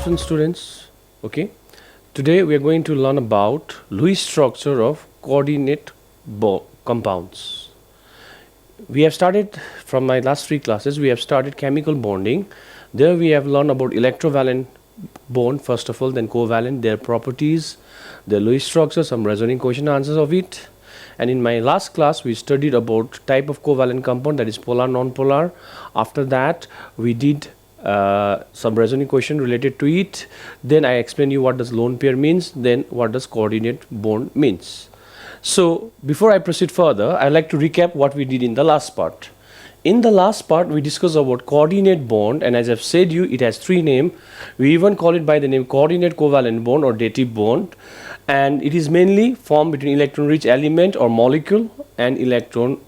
afternoon, students. Okay, today we are going to learn about Lewis structure of coordinate compounds. We have started from my last three classes. We have started chemical bonding. There we have learned about electrovalent bond first of all, then covalent, their properties, their Lewis structure, some reasoning question answers of it. And in my last class we studied about type of covalent compound, that is polar, non-polar. After that we did some reasoning question related to it. Then I explain you what does lone pair means, then what does coordinate bond means. So before I proceed further, I like to recap what we did in the last part. In the last part we discussed about coordinate bond, and as I've said you, it has three names. We even call it by the name coordinate covalent bond or dative bond, and it is mainly formed between electron rich element or molecule and electron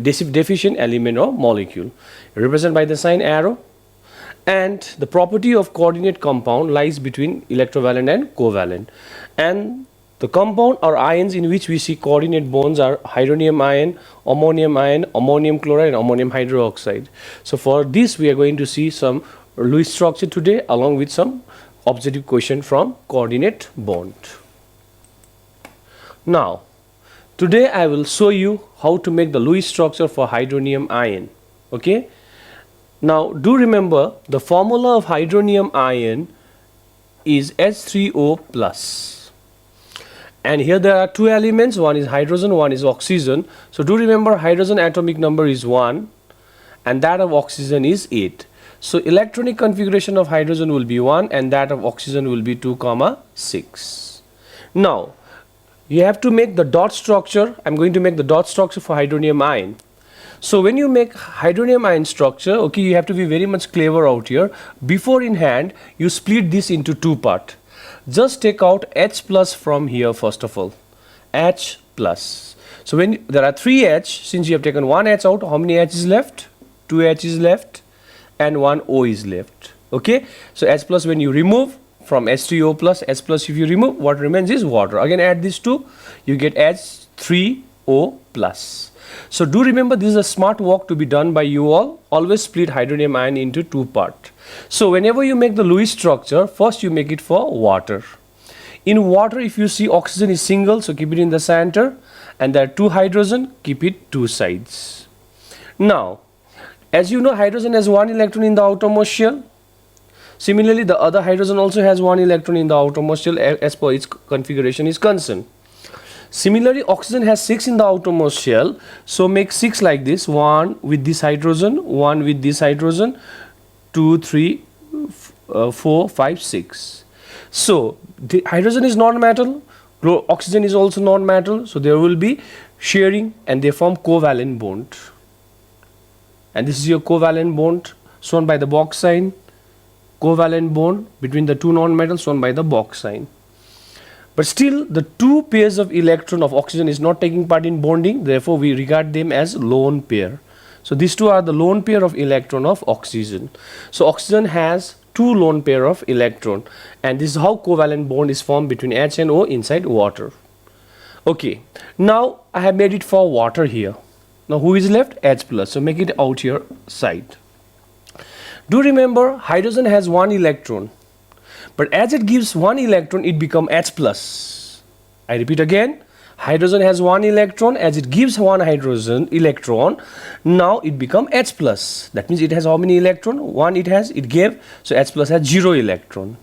deficient element or molecule, represented by the sign arrow. And the property of coordinate compound lies between electrovalent and covalent, and the compound or ions in which we see coordinate bonds are hydronium ion, ammonium chloride and ammonium hydroxide. So for this we are going to see some Lewis structure today along with some objective question from coordinate bond. Now today I will show you how to make the Lewis structure for hydronium ion. Okay, now do remember the formula of hydronium ion is H3O plus, and here there are two elements, one is hydrogen, one is oxygen. So do remember hydrogen atomic number is 1 and that of oxygen is 8. So electronic configuration of hydrogen will be 1 and that of oxygen will be 2, 6. Now you have to make the dot structure. I'm going to make the dot structure for hydronium ion. So when you make hydronium ion structure, okay, you have to be very much clever out here. Before in hand, you split this into two parts. Just take out H plus from here first of all. H plus. So when there are 3 H, since you have taken 1 H out, how many H is left? 2 H is left and 1 O is left. Okay, so H plus when you remove from H3O plus, H plus if you remove, what remains is water. Again add these two, you get H3O plus. So do remember, this is a smart work to be done by you all. Always split hydronium ion into two parts. So whenever you make the Lewis structure, first you make it for water. In water, if you see oxygen is single, so keep it in the center, and there are 2 hydrogen, keep it 2 sides. Now as you know, hydrogen has 1 electron in the outermost shell. Similarly, the other hydrogen also has 1 electron in the outermost shell as per its configuration is concerned. Similarly, oxygen has 6 in the outermost shell, so make 6 like this, 1 with this hydrogen, 1 with this hydrogen, 2, 3, 4, 5, 6. So the hydrogen is non-metal, oxygen is also non-metal, so there will be sharing and they form covalent bond. And this is your covalent bond shown by the box sign. Covalent bond between the two non-metals shown by the box sign. But still the 2 pairs of electron of oxygen is not taking part in bonding, therefore we regard them as lone pair. So these two are the lone pair of electron of oxygen. So oxygen has 2 lone pair of electron, and this is how covalent bond is formed between H and O inside water. Okay, now I have made it for water here. Now who is left? H plus. So make it out here side. Do remember hydrogen has 1 electron, but as it gives 1 electron it becomes H plus. I repeat again, hydrogen has 1 electron, as it gives 1 hydrogen electron, now it becomes H plus. That means it has how many electron? 1 it has, it gave, so H plus has 0 electron.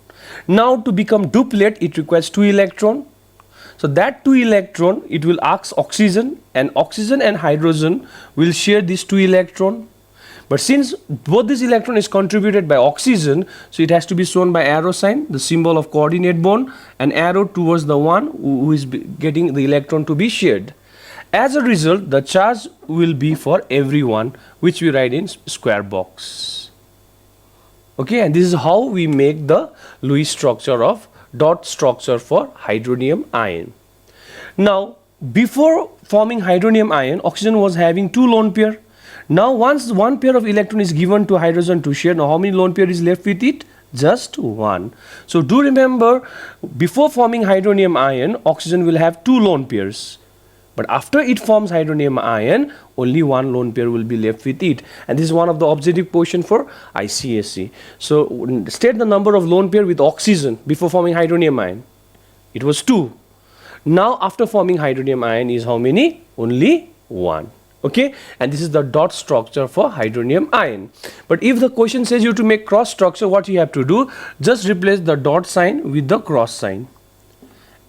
Now to become duplet it requires 2 electron. So that 2 electron it will ask oxygen, and oxygen and hydrogen will share this 2 electron. But since both this electron is contributed by oxygen, so it has to be shown by arrow sign, the symbol of coordinate bond, and arrow towards the one who is getting the electron to be shared. As a result, the charge will be for everyone, which we write in square box. Okay, and this is how we make the Lewis structure of dot structure for hydronium ion. Now before forming hydronium ion, oxygen was having 2 lone pair. Now once 1 pair of electron is given to hydrogen to share, now how many lone pair is left with it? Just 1. So do remember, before forming hydronium ion, oxygen will have 2 lone pairs. But after it forms hydronium ion, only one lone pair will be left with it. And this is one of the objective question for ICSE. So state the number of lone pair with oxygen before forming hydronium ion. It was 2. Now after forming hydronium ion is how many? Only 1. Okay, and this is the dot structure for hydronium ion. But if the question says you to make cross structure, what you have to do? Just replace the dot sign with the cross sign,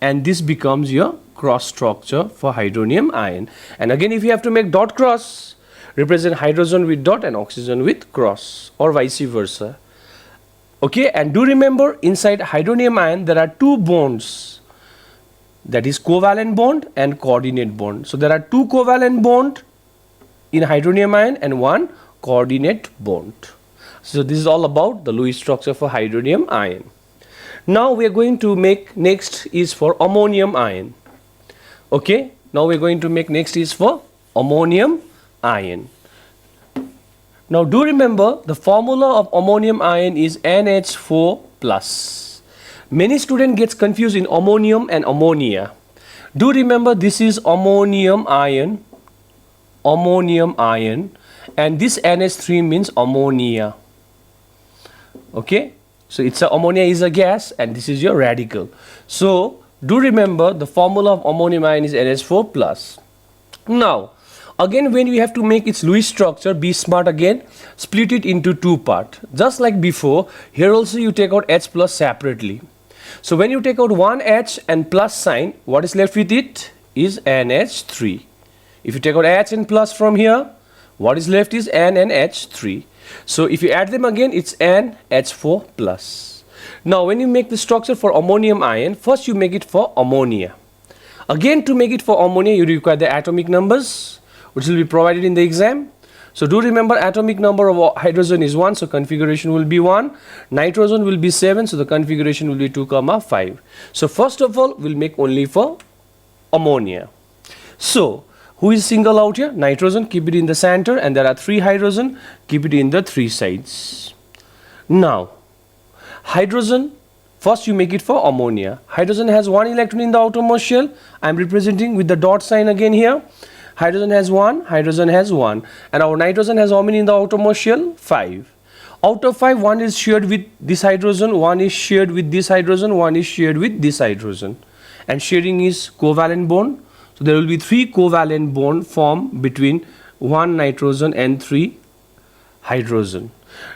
and this becomes your cross structure for hydronium ion. And again, if you have to make dot cross, represent hydrogen with dot and oxygen with cross, or vice versa. Okay, and do remember, inside hydronium ion there are 2 bonds, that is covalent bond and coordinate bond. So there are 2 covalent bond in hydronium ion and 1 coordinate bond. So this is all about the Lewis structure for hydronium ion. Now we are going to make next is for ammonium ion. Okay, now we are going to make next is for ammonium ion. Now do remember, the formula of ammonium ion is NH4 plus. Many students gets confused in ammonium and ammonia. Do remember, this is ammonium ion, and this NH3 means ammonia. Okay, so it's ammonia is a gas and this is your radical. So do remember, the formula of ammonium ion is NH4 plus. Now again, when we have to make its Lewis structure, be smart again, split it into 2 parts. Just like before, here also you take out H plus separately. So when you take out one H and plus sign, what is left with it is NH3. If you take out H and plus from here, what is left is N and H3. So if you add them again, it's NH4 plus. Now when you make the structure for ammonium ion, first you make it for ammonia. Again, to make it for ammonia, you require the atomic numbers, which will be provided in the exam. So do remember, atomic number of hydrogen is 1, so configuration will be 1. Nitrogen will be 7, so the configuration will be 2, 5. So first of all, we'll make only for ammonia. So who is single out here? Nitrogen, keep it in the center, and there are 3 hydrogen, keep it in the 3 sides. Now hydrogen, first you make it for ammonia. Hydrogen has 1 electron in the outermost shell. I am representing with the dot sign again here. Hydrogen has 1, hydrogen has 1, and our nitrogen has how many in the outermost shell? 5. Out of 5, 1 is shared with this hydrogen, 1 is shared with this hydrogen, 1 is shared with this hydrogen, and sharing is covalent bond. So there will be 3 covalent bond formed between 1 nitrogen and 3 hydrogen.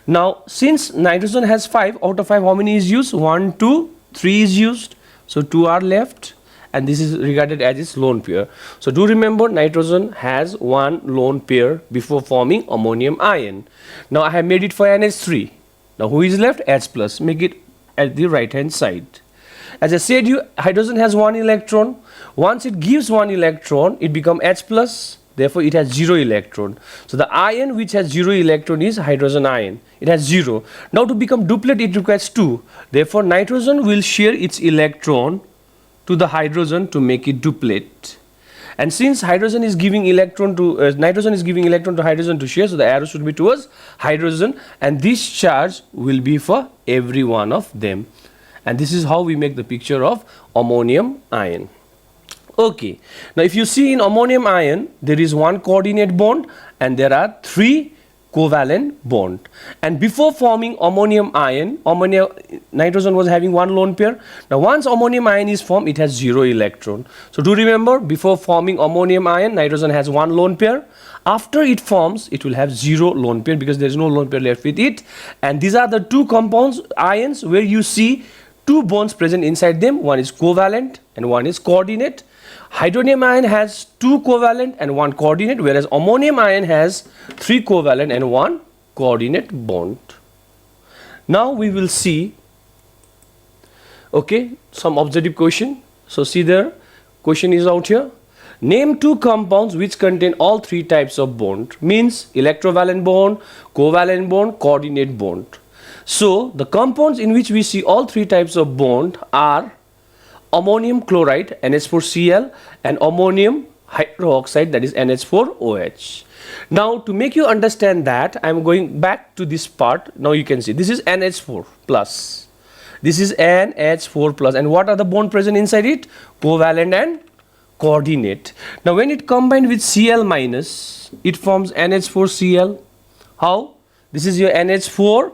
Now since nitrogen has 5, out of 5 how many is used? 1, 2, 3 is used, so 2 are left, and this is regarded as its lone pair. So do remember, nitrogen has 1 lone pair before forming ammonium ion. Now I have made it for NH3. Now who is left? H plus. Make it at the right hand side. As I said, hydrogen has 1 electron. Once it gives 1 electron, it becomes H plus. Therefore it has 0 electron. So the ion which has 0 electron is hydrogen ion. It has 0. Now to become duplet, it requires 2. Therefore nitrogen will share its electron to the hydrogen to make it duplet. And since hydrogen is giving electron to nitrogen is giving electron to hydrogen to share, so the arrow should be towards hydrogen, and this charge will be for every one of them. And this is how we make the picture of ammonium ion. Okay, now if you see in ammonium ion, there is 1 coordinate bond and there are 3 covalent bond. And before forming ammonium ion, nitrogen was having 1 lone pair. Now once ammonium ion is formed, it has 0 electron. So do remember, before forming ammonium ion, nitrogen has 1 lone pair. After it forms, it will have 0 lone pair because there is no lone pair left with it. And these are the 2 compounds, ions, where you see 2 bonds present inside them. One is covalent and one is coordinate. Hydronium ion has 2 covalent and 1 coordinate, whereas ammonium ion has 3 covalent and 1 coordinate bond. Now we will see, okay, some objective question. So see there, question is out here. Name 2 compounds which contain all 3 types of bond. Means electrovalent bond, covalent bond, coordinate bond. So the compounds in which we see all 3 types of bond are ammonium chloride, NH4Cl, and ammonium hydroxide, that is NH4OH. Now to make you understand that, I am going back to this part. Now you can see this is NH4 plus, this is NH4 plus, and what are the bond present inside it? Covalent and coordinate. Now when it combined with Cl minus, it forms NH4Cl. How? This is your NH4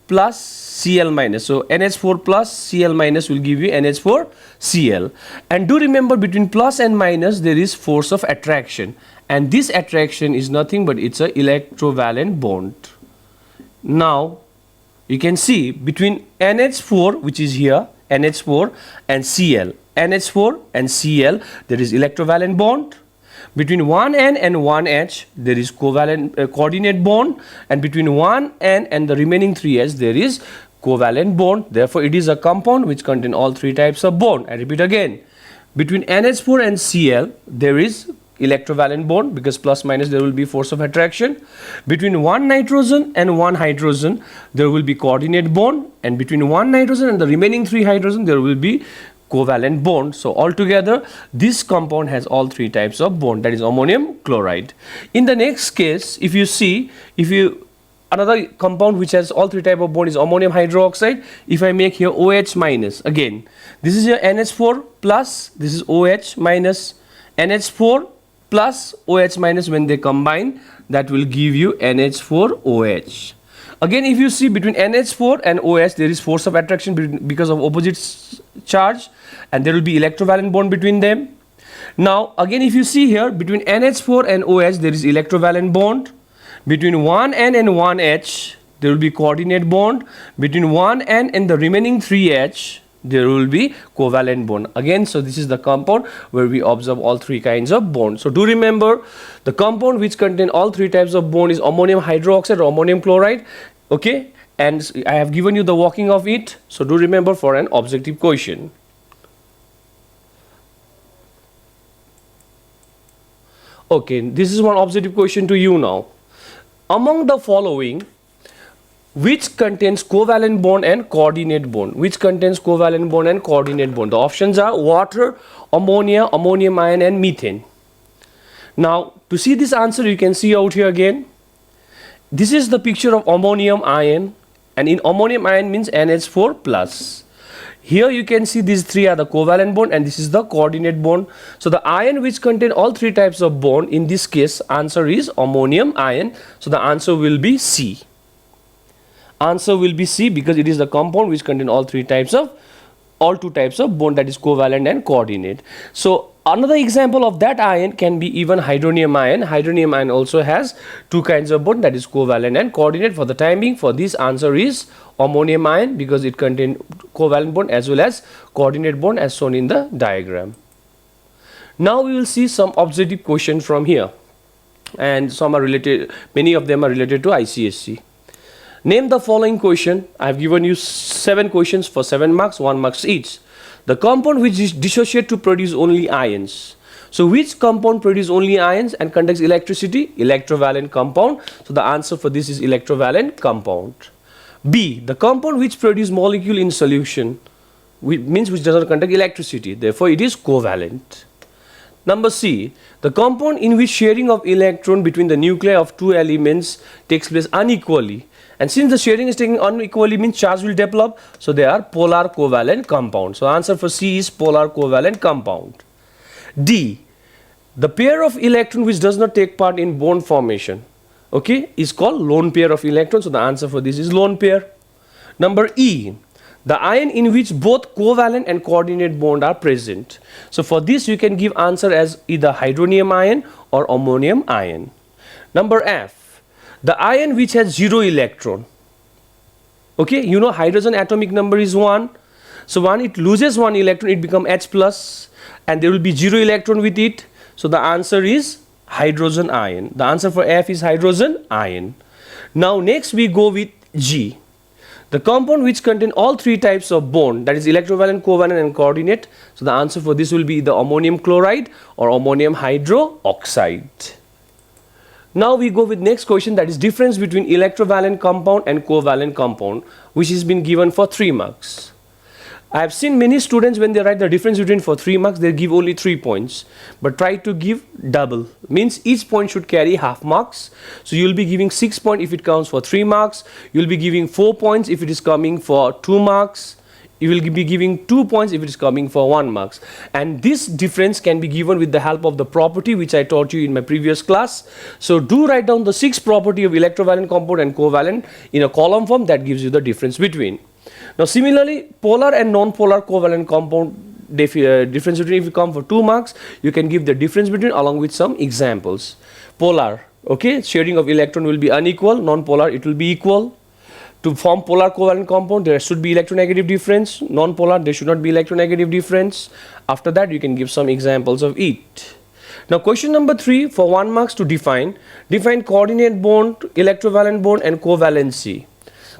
plus Cl minus. So NH4 plus Cl minus will give you NH4Cl. And do remember, between plus and minus there is force of attraction, and this attraction is nothing but it's a electrovalent bond. Now you can see between NH4, which is here, NH4 and Cl, NH4 and Cl, there is electrovalent bond. Between 1N and 1H there is covalent coordinate bond, and between 1N and the remaining 3H there is covalent bond. Therefore it is a compound which contain all three types of bond. I repeat again, between NH4 and Cl there is electrovalent bond, because plus minus there will be force of attraction. Between one nitrogen and one hydrogen there will be coordinate bond, and between one nitrogen and the remaining three hydrogen there will be covalent bond. So altogether this compound has all three types of bond, that is ammonium chloride. In the next case, if you see, another compound which has all three type of bond is ammonium hydroxide. If I make here OH minus, again this is your NH4 plus, this is OH minus, NH4 plus OH minus, when they combine that will give you NH4OH. Again, if you see between NH4 and OH there is force of attraction because of opposite charge, and there will be electrovalent bond between them. Now again, if you see here, between NH4 and OH there is electrovalent bond. Between 1N and 1H there will be coordinate bond. Between 1N and the remaining 3H there will be covalent bond. Again, so this is the compound where we observe all three kinds of bond. So do remember, the compound which contain all three types of bond is ammonium hydroxide or ammonium chloride. Okay, and I have given you the working of it, so do remember for an objective question. Okay, this is one objective question to you now. Among the following, which contains covalent bond and coordinate bond? Which contains covalent bond and coordinate bond? The options are water, ammonia, ammonium ion and methane. Now to see this answer, you can see out here again. This is the picture of ammonium ion, and in ammonium ion means NH4 plus. Here you can see these three are the covalent bond and this is the coordinate bond. So the ion which contain all three types of bond, in this case answer is ammonium ion. So the answer will be C. Answer will be C, because it is the compound which contain all two types of bond, that is covalent and coordinate. So another example of that ion can be even hydronium ion. Hydronium ion also has two kinds of bond, that is covalent and coordinate. For the time being, for this answer is ammonium ion, because it contains covalent bond as well as coordinate bond as shown in the diagram. Now we will see some objective questions from here, and some are related, many of them are related to ICSE. Name the following question. I have given you 7 questions for 7 marks, 1 marks each. The compound which dissociate to produce only ions. So which compound produce only ions and conducts electricity? Electrovalent compound. So the answer for this is electrovalent compound. B. The compound which produce molecule in solution, which does not conduct electricity. Therefore it is covalent. Number C. The compound in which sharing of electron between the nuclei of two elements takes place unequally. And since the sharing is taking unequally, means charge will develop, so they are polar covalent compound. So answer for C is polar covalent compound. D. The pair of electron which does not take part in bond formation, okay, is called lone pair of electrons. So the answer for this is lone pair. Number E. The ion in which both covalent and coordinate bond are present. So for this you can give answer as either hydronium ion or ammonium ion. Number F. The ion which has 0 electron. Okay, you know hydrogen atomic number is 1. So when it loses 1 electron, it becomes H plus, and there will be 0 electron with it. So the answer is hydrogen ion. The answer for F is hydrogen ion. Now next we go with G. The compound which contain all three types of bond, that is electrovalent, covalent and coordinate. So the answer for this will be the ammonium chloride or ammonium hydroxide. Now we go with next question, that is difference between electrovalent compound and covalent compound, which has been given for 3 marks. I have seen many students when they write the difference between for 3 marks, they give only 3 points. But try to give double, means each point should carry half marks. So you will be giving 6 points if it counts for 3 marks. You will be giving 4 points if it is coming for 2 marks. you will be giving 2 points if it is coming for 1 marks. And this difference can be given with the help of the property which I taught you in my previous class. So do write down the 6 property of electrovalent compound and covalent in a column form. That gives you the difference between. Now similarly, polar and non-polar covalent compound difference between, if you come for 2 marks, you can give the difference between along with some examples. Polar, okay, sharing of electron will be unequal. Non-polar, it will be equal. To form polar covalent compound, there should be electronegative difference. Non-polar, there should not be electronegative difference. After that, you can give some examples of it. Now, question number 3 for 1 marks to define coordinate bond, electrovalent bond, and covalency.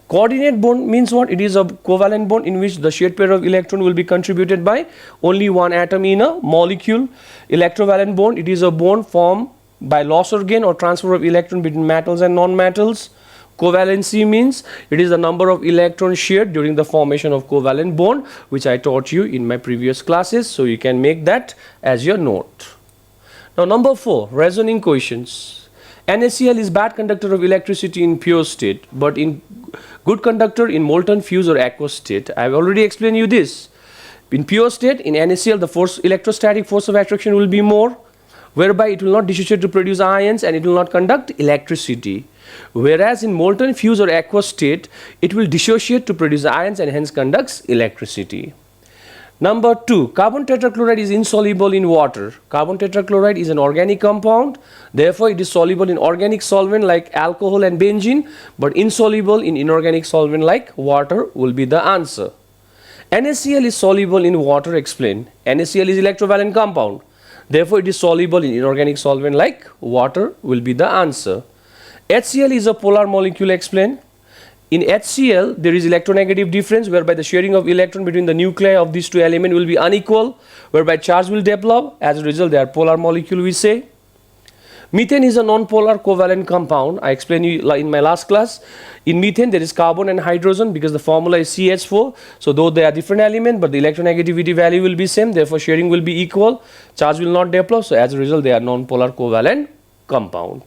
Coordinate bond means what? It is a covalent bond in which the shared pair of electron will be contributed by only one atom in a molecule. Electrovalent bond, it is a bond formed by loss or gain or transfer of electron between metals and non-metals. Covalency means it is the number of electrons shared during the formation of covalent bond, which I taught you in my previous classes. So you can make that as your note. Now number 4, reasoning questions. NaCl is bad conductor of electricity in pure state, but in good conductor in molten, fused or aqueous state. I have already explained you this. In pure state, in NaCl, the electrostatic force of attraction will be more, whereby it will not dissociate to produce ions and it will not conduct electricity. Whereas in molten, fused or aqueous state, it will dissociate to produce ions and hence conducts electricity. Number 2, carbon tetrachloride is insoluble in water. Carbon tetrachloride is an organic compound, therefore it is soluble in organic solvent like alcohol and benzene, but insoluble in inorganic solvent like water will be the answer. NaCl is soluble in water, explain. NaCl is electrovalent compound, therefore it is soluble in inorganic solvent like water will be the answer. HCl is a polar molecule, explain. In HCl, there is electronegative difference whereby the sharing of electron between the nuclei of these two elements will be unequal, whereby charge will develop. As a result, they are polar molecule, we say. Methane is a non-polar covalent compound. I explained you in my last class. In methane, there is carbon and hydrogen because the formula is CH4. So though they are different elements, but the electronegativity value will be same. Therefore, sharing will be equal. Charge will not develop. So as a result, they are non-polar covalent compound.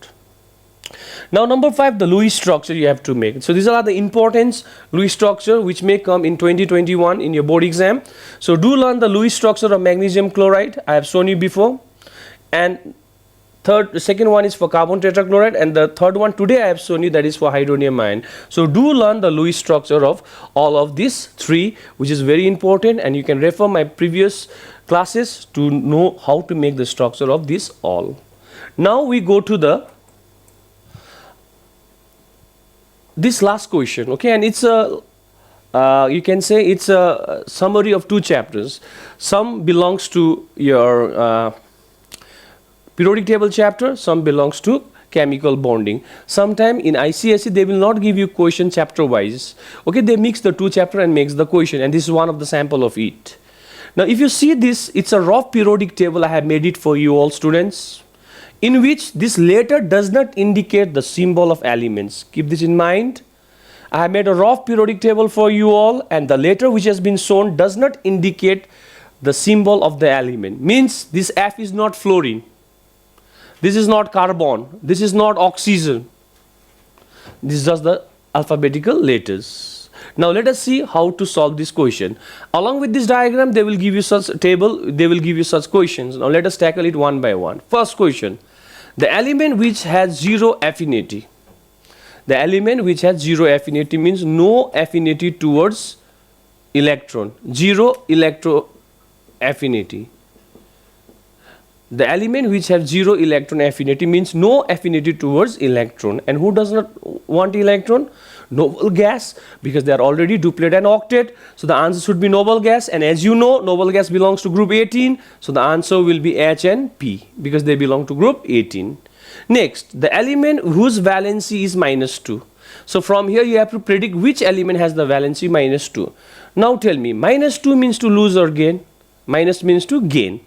Now number 5, the Lewis structure you have to make. So these are the importance Lewis structure which may come in 2021 in your board exam. So do learn the Lewis structure of magnesium chloride. I have shown you before. And the second one is for carbon tetrachloride, and the third one today I have shown you, that is for hydronium ion. So do learn the Lewis structure of all of these 3, which is very important, and you can refer my previous classes to know how to make the structure of this all. Now we go to this last question, okay, and it's a you can say it's a summary of 2 chapters. Some belongs to your periodic table chapter, some belongs to chemical bonding. Sometime in ICSE they will not give you question chapter wise, okay, they mix the 2 chapter and makes the question, and this is one of the sample of it. Now if you see this, it's a rough periodic table. I have made it for you all students, in which this letter does not indicate the symbol of elements. Keep this in mind. I have made a rough periodic table for you all, and the letter which has been shown does not indicate the symbol of the element. Means this F is not fluorine, this is not carbon, this is not oxygen. This is just the alphabetical letters. Now let us see how to solve this question. Along with this diagram, they will give you such table, they will give you such questions. Now let us tackle it one by one. First question, the element which has 0 affinity. The element which has 0 affinity means no affinity towards electron, 0 electro affinity. The element which has 0 electron affinity means no affinity towards electron. And who does not want electron? Noble gas, because they are already duplet and octet. So the answer should be noble gas, and as you know, noble gas belongs to group 18. So the answer will be H and P because they belong to group 18. Next, the element whose valency is -2. So from here you have to predict which element has the valency -2. Now tell me, -2 means to lose or gain? Minus means to gain.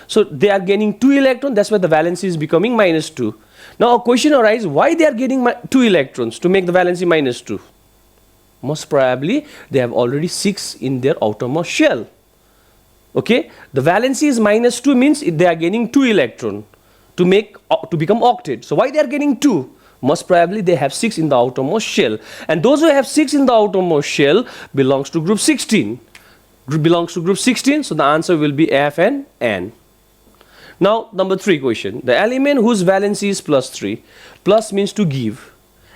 So they are gaining 2 electrons, that's why the valency is becoming -2. Now a question arises, why they are getting 2 electrons to make the valency -2? Most probably they have already 6 in their outermost shell. Okay, the valency is -2 means they are gaining 2 electrons to become octet. So why they are getting 2? Most probably they have 6 in the outermost shell, and those who have 6 in the outermost shell belongs to group 16. Group belongs to group 16, so the answer will be F and N. Now, number 3 question. The element whose valency is plus 3. Plus means to give.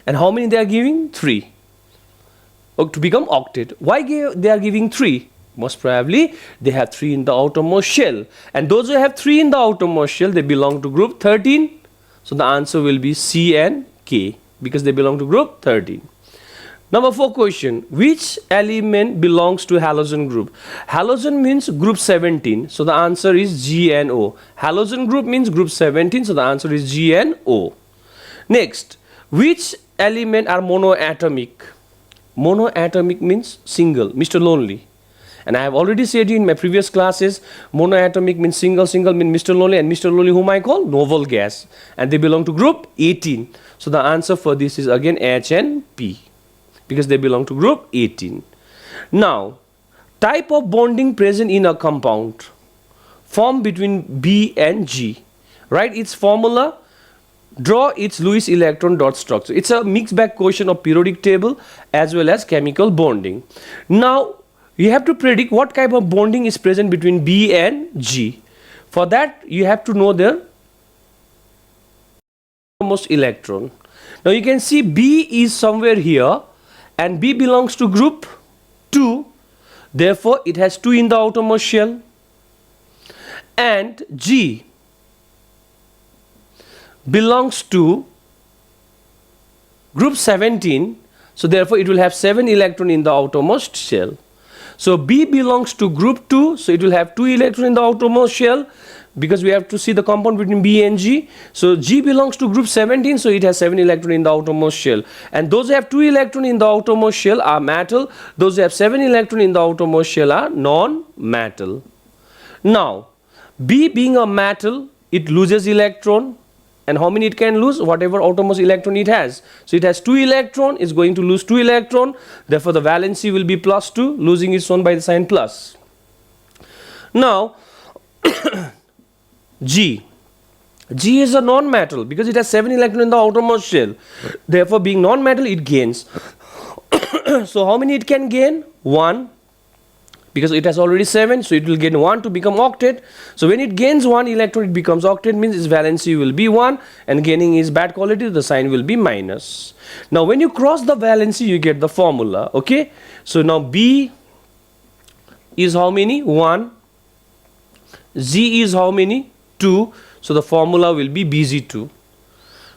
And how many they are giving? 3. To become octet. Why they are giving 3? Most probably they have 3 in the outermost shell. And those who have 3 in the outermost shell, they belong to group 13. So the answer will be C and K, because they belong to group 13. Number 4 question. Which element belongs to halogen group? Halogen means group 17. So the answer is G and O. Halogen group means group 17. So the answer is G and O. Next. Which element are monoatomic? Monoatomic means single, Mr. Lonely. And I have already said in my previous classes, monoatomic means single, single means Mr. Lonely, and Mr. Lonely whom I call noble gas. And they belong to group 18. So the answer for this is again H and P, because they belong to group 18. Now, type of bonding present in a compound formed between B and G. Write its formula, draw its Lewis electron dot structure. It's a mixed bag question of periodic table as well as chemical bonding. Now, you have to predict what type of bonding is present between B and G. For that, you have to know their outermost electron. Now, you can see B is somewhere here, and B belongs to group 2. Therefore, it has 2 in the outermost shell. And G belongs to group 17. So, therefore, it will have 7 electron in the outermost shell. So B belongs to group 2, so it will have 2 electrons in the outermost shell, because we have to see the compound between B and G. So G belongs to group 17, so it has 7 electrons in the outermost shell. And those who have 2 electrons in the outermost shell are metal. Those who have 7 electrons in the outermost shell are non-metal. Now, B being a metal, it loses electron. And how many it can lose? Whatever outermost electron it has. So it has 2 electron, it's going to lose 2 electron. Therefore, the valency will be plus 2. Losing is shown by the sign plus. Now, G. G is a non-metal because it has 7 electrons in the outermost shell. Therefore, being non-metal, it gains. So how many it can gain? 1. Because it has already 7, so it will gain 1 to become octet. So when it gains 1 electron, it becomes octet, means its valency will be 1, and gaining is bad quality, the sign will be minus. Now when you cross the valency, you get the formula, okay? So now B is how many? 1. Z is how many? 2. So the formula will be Bg2.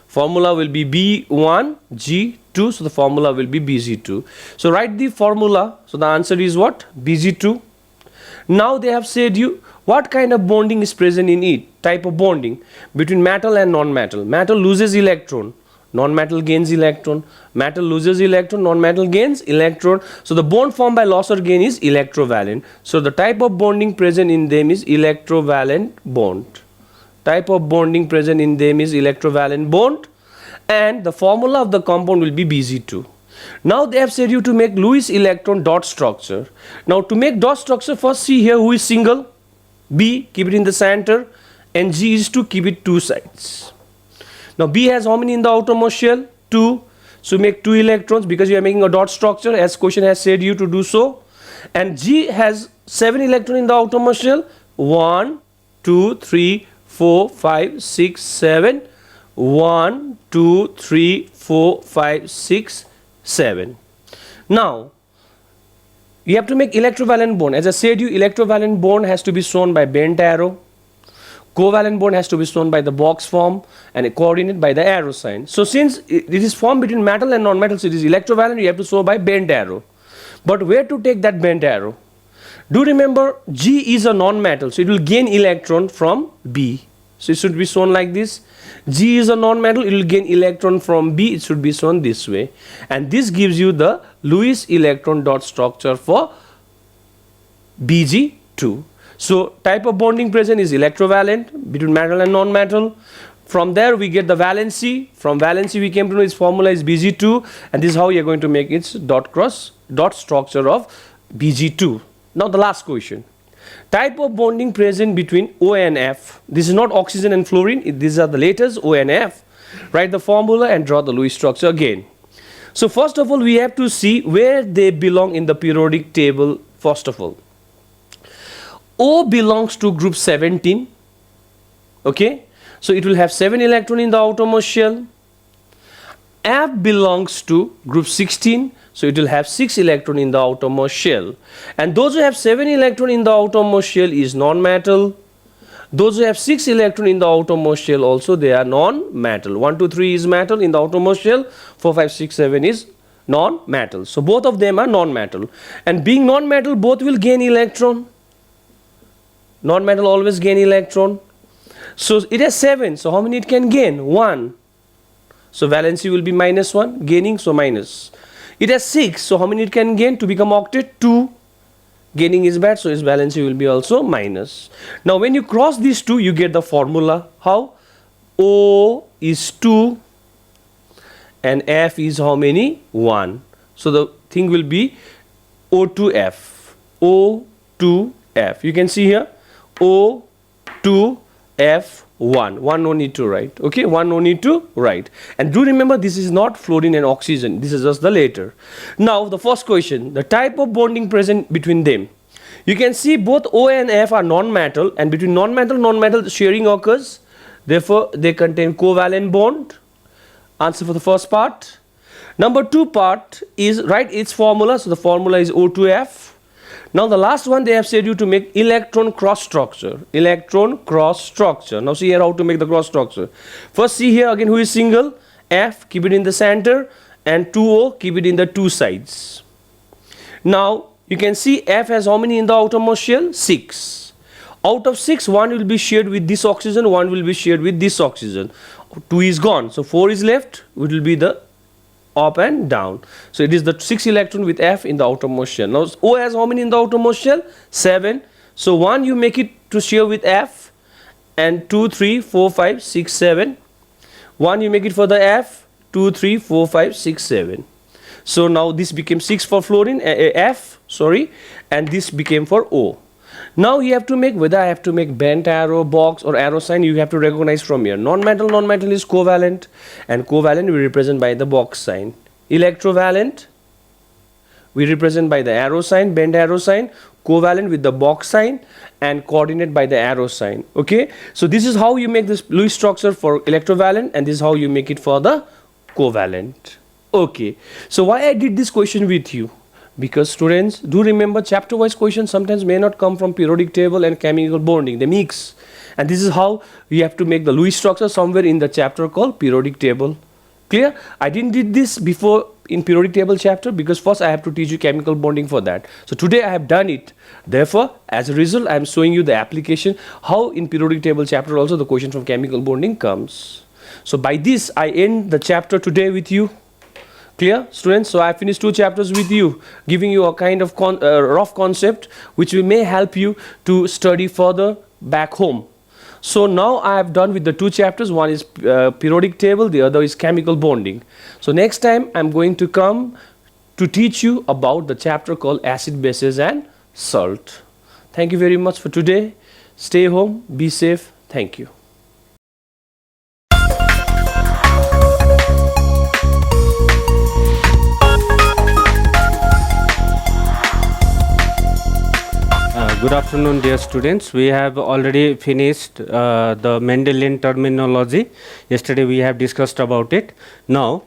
Formula will be B1, G2, so the formula will be Bg2. So write the formula. So the answer is what? Bg2. Now they have said you what kind of bonding is present in it. Type of bonding between metal and non-metal. Metal loses electron, non-metal gains electron. Metal loses electron, non-metal gains electron. So the bond formed by loss or gain is electrovalent. So the type of bonding present in them is electrovalent bond. Type of bonding present in them is electrovalent bond, and the formula of the compound will be Bg2. Now they have said you to make Lewis electron dot structure. Now to make dot structure, first see here who is single. B, keep it in the center, and G is to keep it 2 sides. Now B has how many in the outermost shell? 2. So make 2 electrons because you are making a dot structure as question has said you to do so. And G has 7 electrons in the outermost shell. 1, 2, 3, 4, 5, 6, 7. 1, 2, 3, 4, 5, 6, 7. Now, you have to make electrovalent bond. As I said you, electrovalent bond has to be shown by bent arrow. Covalent bond has to be shown by the box form, and a coordinate by the arrow sign. So since it is formed between metal and non-metal, so it is electrovalent, you have to show by bent arrow. But where to take that bent arrow? Do remember G is a non-metal, so it will gain electron from B. So it should be shown like this. G is a non-metal, it will gain electron from B, it should be shown this way. And this gives you the Lewis electron dot structure for Bg2. So type of bonding present is electrovalent between metal and non-metal. From there we get the valency. From valency we came to know its formula is Bg2, and this is how you are going to make its dot structure of Bg2. Now the last question. Type of bonding present between O and F. This is not oxygen and fluorine. These are the letters O and F. Write the formula and draw the Lewis structure again. So first of all, we have to see where they belong in the periodic table first of all. O belongs to group 17. Okay, so it will have 7 electrons in the outermost shell. F belongs to group 16, so it will have 6 electrons in the outermost shell. And those who have 7 electrons in the outermost shell is non-metal. Those who have 6 electrons in the outermost shell also, they are non-metal. 1, 2, 3 is metal in the outermost shell, 4, 5, 6, 7 is non-metal. So both of them are non-metal. And being non-metal, both will gain electron. Non-metal always gain electron. So it has 7, so how many it can gain? 1. So valency will be -1, gaining, so minus. It has 6, so how many it can gain to become octet? 2. Gaining is bad, so its valency will be also minus. Now when you cross these two, you get the formula. How? O is 2 and F is how many? 1. So the thing will be O2F. O2F. You can see here O2F1. 1 no need to write. Okay, 1 no need to write. And do remember, this is not fluorine and oxygen. This is just the later. Now the first question, the type of bonding present between them. You can see both O and F are non-metal, and between non-metal sharing occurs. Therefore, they contain covalent bond. Answer for the first part. Number 2 part is write its formula. So the formula is O2F. Now the last one, they have said you to make electron cross structure. Electron cross structure. Now see here how to make the cross structure. First see here again who is single. F, keep it in the center, and 2O, keep it in the two sides. Now you can see F has how many in the outermost shell? 6. Out of 6, 1 will be shared with this oxygen, 1 will be shared with this oxygen. 2 is gone, so 4 is left. It will be the up and down. So it is the 6 electron with F in the outermost shell. Now O has how many in the outermost shell? 7. So 1 you make it to share with F, and 2, 3, 4, 5, 6, 7. 1 you make it for the F, 2, 3, 4, 5, 6, 7. So now this became 6 for fluorine, F, sorry, and this became for O. Now you have to make, whether I have to make bent arrow, box or arrow sign, you have to recognize from here. Non-metal is covalent, and covalent we represent by the box sign. Electrovalent we represent by the arrow sign, bent arrow sign. Covalent with the box sign, and coordinate by the arrow sign. Okay, so this is how you make this Lewis structure for electrovalent, and this is how you make it for the covalent. Okay, so why I did this question with you? Because students, do remember, chapter wise questions sometimes may not come from periodic table and chemical bonding, they mix, and this is how we have to make the Lewis structure somewhere in the chapter called periodic table. Clear? I didn't did this before in periodic table chapter, because first I have to teach you chemical bonding for that. So today I have done it. Therefore, as a result, I am showing you the application, how in periodic table chapter also the question from chemical bonding comes. So by this I end the chapter today with you. Clear, students? So I finished 2 chapters with you, giving you a kind of rough concept which may help you to study further back home. So now I have done with the 2 chapters. One is periodic table, the other is chemical bonding. So next time I am going to come to teach you about the chapter called acid, bases and salt. Thank you very much for today. Stay home, be safe. Thank you. Good afternoon, dear students. We have already finished the Mendelian terminology. Yesterday we have discussed about it. Now,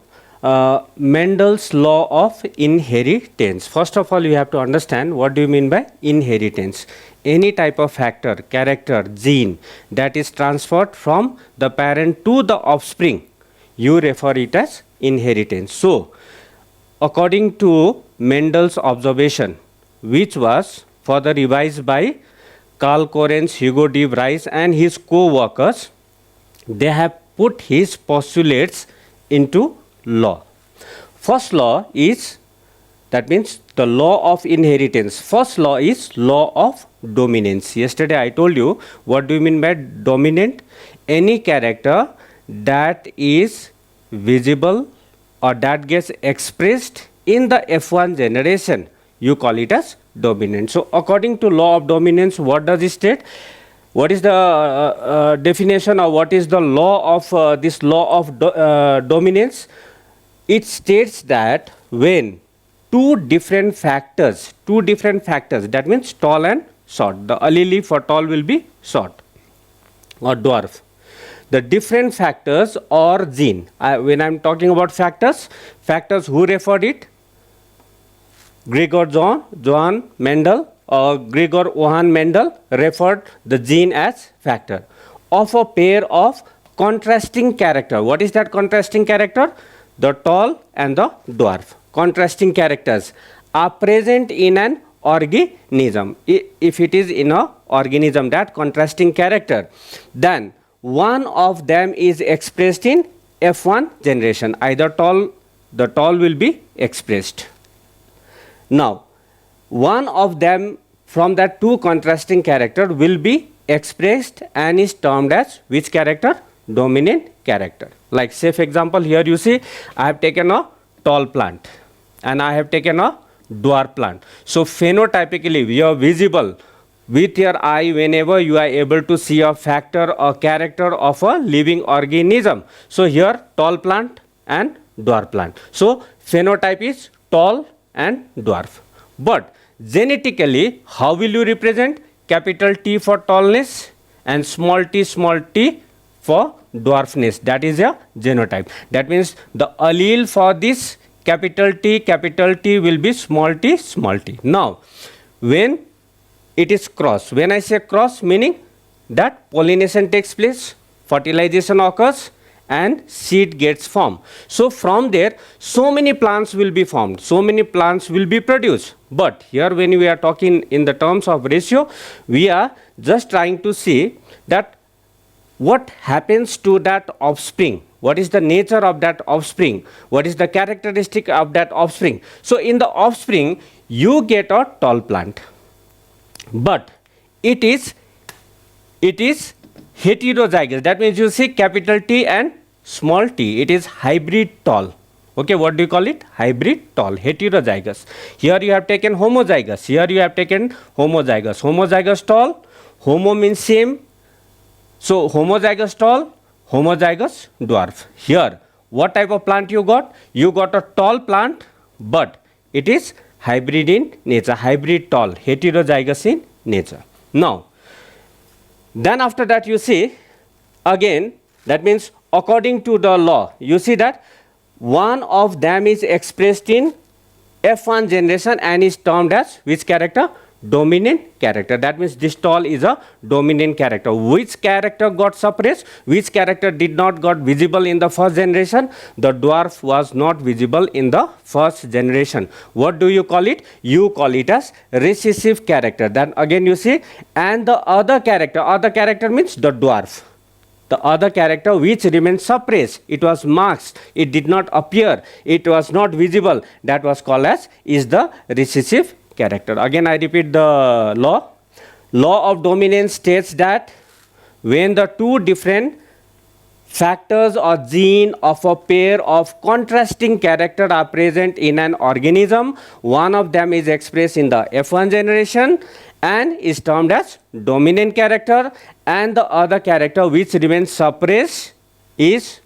Mendel's law of inheritance. First of all, you have to understand what do you mean by inheritance. Any type of factor, character, gene that is transferred from the parent to the offspring, you refer it as inheritance. So, according to Mendel's observation, which was further revised by Carl Correns, Hugo de Vries and his co-workers, they have put his postulates into law. First law is, that means the law of inheritance. First law is law of dominance. Yesterday I told you what do you mean by dominant. Any character that is visible or that gets expressed in the F1 generation, you call it as dominant. So according to law of dominance, what does it state? What is the definition, or what is the law of this law of dominance? It states that when two different factors, that means tall and short. The allele for tall will be short or dwarf. The different factors or gene. When I'm talking about factors, who referred it? Gregor Johann Mendel or Gregor Johann Mendel referred the gene as factor of a pair of contrasting character. What is that contrasting character? The tall and the dwarf. Contrasting characters are present in an organism. If it is in an organism, that contrasting character, then one of them is expressed in F1 generation. Either the tall will be expressed. Now, one of them from that two contrasting character will be expressed and is termed as which character? Dominant character. Like say for example, here you see I have taken a tall plant and I have taken a dwarf plant. So phenotypically we are visible with your eye whenever you are able to see a factor or character of a living organism. So here tall plant and dwarf plant. So phenotype is tall and dwarf. But genetically, how will you represent? Capital T for tallness and small t for dwarfness. That is a genotype. That means the allele for this capital T will be small t. Now, when it is cross, when I say cross, meaning that pollination takes place, fertilization occurs, and seed gets formed. So from there, so many plants will be formed, so many plants will be produced. But here when we are talking in the terms of ratio, we are just trying to see that what happens to that offspring, what is the nature of that offspring, what is the characteristic of that offspring. So in the offspring, you get a tall plant, but it is heterozygous. That means you see capital T and small t. It is hybrid tall. Okay, what do you call it? Hybrid tall, heterozygous. Here you have taken homozygous. Here you have taken homozygous. Homozygous tall, homo means same. So homozygous tall, homozygous dwarf. Here, what type of plant you got? You got a tall plant, but it is hybrid in nature, hybrid tall, heterozygous in nature. Now, then after that you see, again, that means according to the law, you see that one of them is expressed in F1 generation and is termed as which character? Dominant character. That means this tall is a dominant character. Which character got suppressed? Which character did not got visible in the first generation? The dwarf was not visible in the first generation. What do you call it? You call it as recessive character. Then again you see, and the other character means the dwarf. The other character which remains suppressed, it was masked, it did not appear, it was not visible, that was called as is the recessive character. Again I repeat the law. Law of dominance states that when the two different factors or gene of a pair of contrasting character are present in an organism, one of them is expressed in the F1 generation and is termed as dominant character, and the other character which remains suppressed is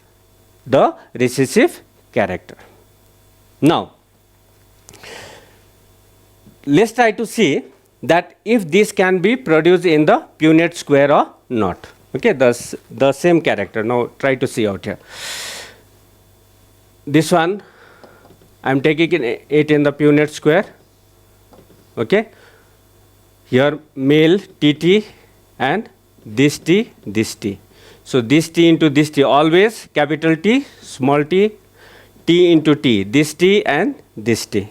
the recessive character. Now, let's try to see that if this can be produced in the Punnett square or not. Okay, the same character. Now try to see out here. This one, I am taking it in the Punnett square. Okay, here male TT and this T, this T. So this T into this T, always capital T, small t, T into T, this T and this T.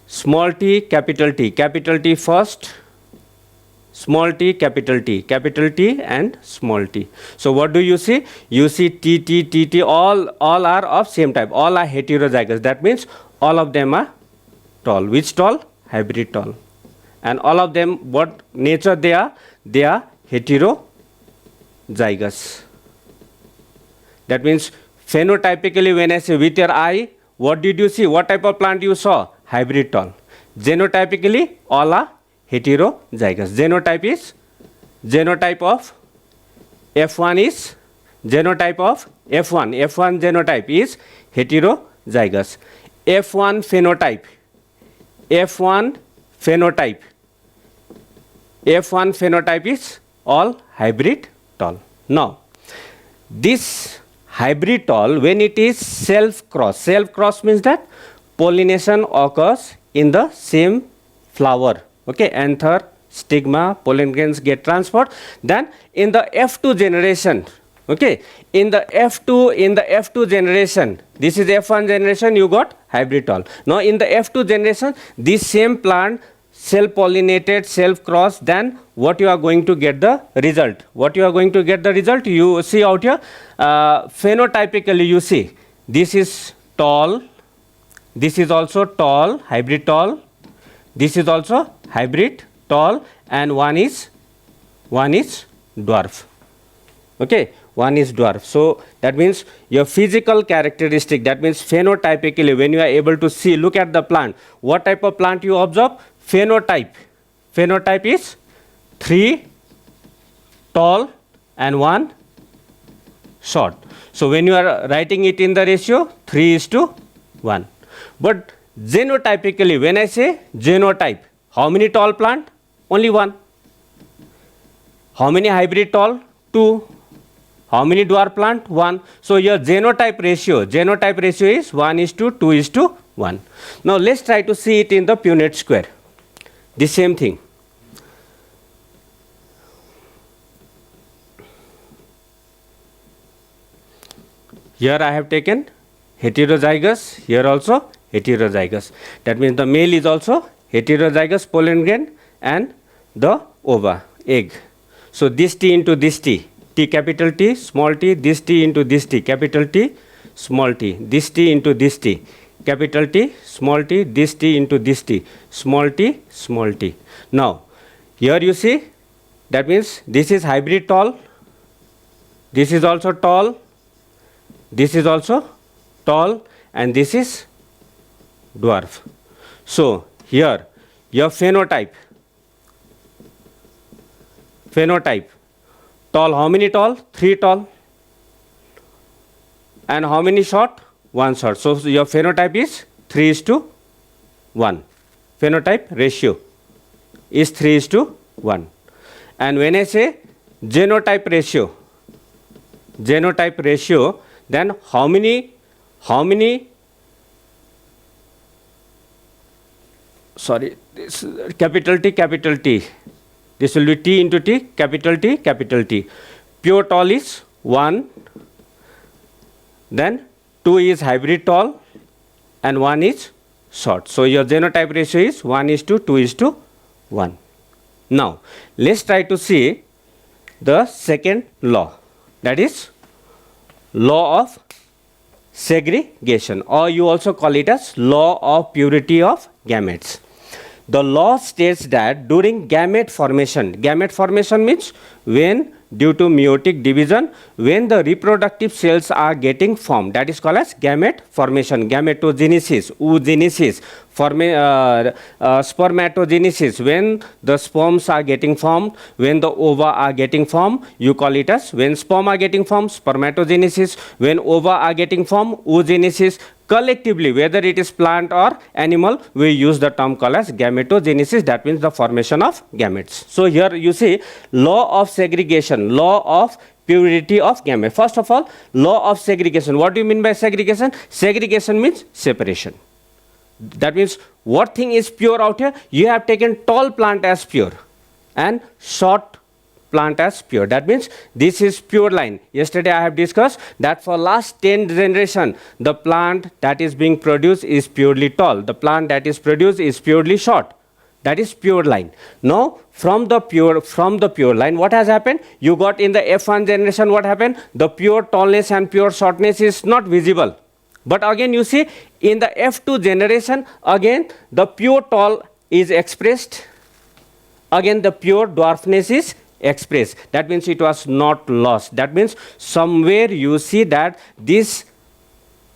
Small t, capital T first, small t, capital T and small t. So what do you see? You see TT, all are of same type, all are heterozygous. That means all of them are tall. Which tall? Hybrid tall. And all of them, what nature they are? They are heterozygous. That means phenotypically when I say with your eye, what did you see? What type of plant you saw? Hybrid tall. Genotypically all are heterozygous. Genotype of F1 is genotype of F1 genotype is heterozygous. F1 phenotype F1 phenotype is all hybrid tall. Now, this hybrid tall, when it is self-cross means that pollination occurs in the same flower. Okay, anther, stigma, pollen grains get transferred. Then in the F2 generation, okay, in the F2 generation, this is F1 generation, you got hybrid tall. Now in the F2 generation, this same plant self-pollinated, self-crossed, then what you are going to get the result? What you are going to get the result? You see out here, phenotypically you see, this is tall, this is also tall, hybrid tall, this is also hybrid tall, and one is dwarf. Okay, one is dwarf. So that means your physical characteristic, that means phenotypically, when you are able to see, look at the plant, what type of plant you observe? Phenotype. Phenotype is 3 tall and 1 short. So when you are writing it in the ratio 3:1. But genotypically, when I say genotype, how many tall plant? Only 1. How many hybrid tall? 2. How many dwarf plant? 1. So your genotype ratio is 1:2:1. Now let's try to see it in the Punnett square. The same thing. Here I have taken heterozygous, here also heterozygous. That means the male is also heterozygous pollen grain and the ova, egg. So this T into this T, T capital T, small t, this T into this T, capital T, small t, this T into this T, capital T, small t, this T into this T, small t, small t. Now, here you see, that means this is hybrid tall, this is also tall, this is also tall, and this is dwarf. So, here, your phenotype, tall, how many tall? 3 tall. And how many short? 1 short. So your phenotype is 3:1. Phenotype ratio is 3:1. And when I say genotype ratio, then how many, sorry, this capital T, this will be T into T, capital T, capital T. Pure tall is 1, then 2 is hybrid tall, and 1 is short. So your genotype ratio is 1:2:1. Now, let's try to see the second law, that is law of segregation, or you also call it as law of purity of gametes. The law states that during gamete formation means when due to meiotic division, when the reproductive cells are getting formed, that is called as gamete formation, gametogenesis, oogenesis, spermatogenesis, when the sperms are getting formed, when the ova are getting formed, you call it as, when sperm are getting formed, spermatogenesis, when ova are getting formed, oogenesis. Collectively, whether it is plant or animal, we use the term called as gametogenesis, that means the formation of gametes. So here you see law of segregation, law of purity of gamete. First of all, law of segregation. What do you mean by segregation? Segregation means separation. That means what thing is pure out here? You have taken tall plant as pure and short plant as pure. That means this is pure line. Yesterday I have discussed that for last 10 generation, the plant that is being produced is purely tall. The plant that is produced is purely short. That is pure line. Now, from the pure line, what has happened? You got in the F1 generation, what happened? The pure tallness and pure shortness is not visible. But again, you see, in the F2 generation, again, the pure tall is expressed. Again, the pure dwarfness is expressed. That means it was not lost. That means somewhere you see that this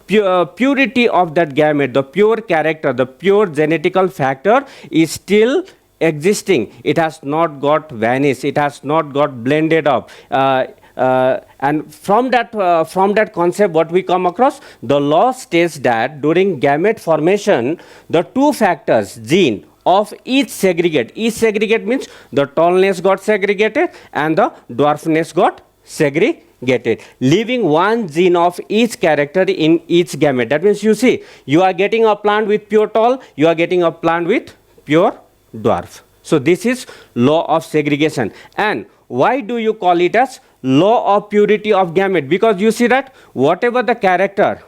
purity of that gamete, the pure character, the pure genetical factor is still existing. It has not got vanished. It has not got blended up. And from that concept, what we come across, the law states that during gamete formation, the two factors, gene of each segregate. Each segregate means the tallness got segregated and the dwarfness got segregated, leaving one gene of each character in each gamete. That means you see, you are getting a plant with pure tall, you are getting a plant with pure dwarf. So this is law of segregation. And why do you call it as law of purity of gamete? Because you see that whatever the character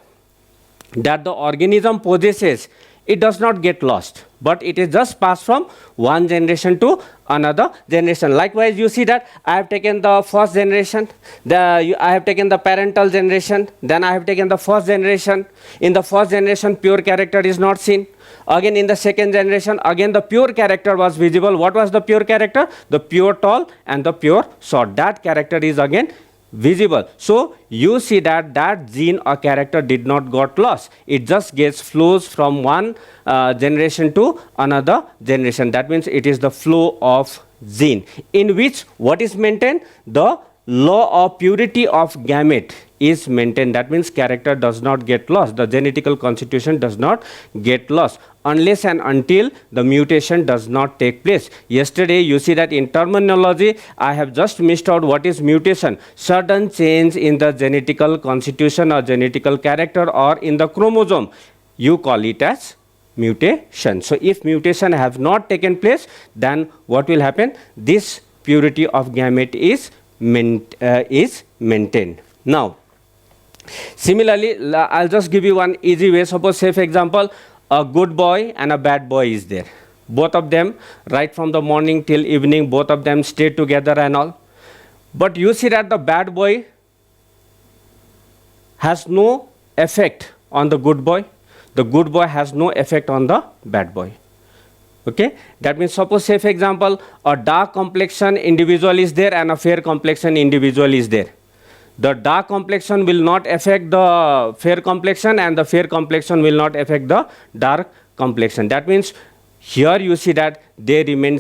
that the organism possesses, it does not get lost, but it is just passed from one generation to another generation. Likewise, you see that I have taken the first generation, I have taken the parental generation, then I have taken the first generation. In the first generation, pure character is not seen. Again, in the second generation, again the pure character was visible. What was the pure character? The pure tall and the pure short. That character is again visible. So you see that that gene or character did not got lost. It just gets flows from one generation to another generation. That means it is the flow of gene, in which what is maintained? The law of purity of gamete is maintained. That means character does not get lost. The genetical constitution does not get lost unless and until the mutation does not take place. Yesterday, you see that in terminology, I have just missed out what is mutation. Sudden change in the genetical constitution or genetical character or in the chromosome. You call it as mutation. So if mutation have not taken place, then what will happen? This purity of gamete is maintained. Now, similarly, I'll just give you one easy way. Suppose, say for example, a good boy and a bad boy is there. Both of them, right from the morning till evening, both of them stay together and all. But you see that the bad boy has no effect on the good boy. The good boy has no effect on the bad boy. Okay, that means suppose, say for example, a dark complexion individual is there and a fair complexion individual is there. The dark complexion will not affect the fair complexion and the fair complexion will not affect the dark complexion. That means here you see that they remain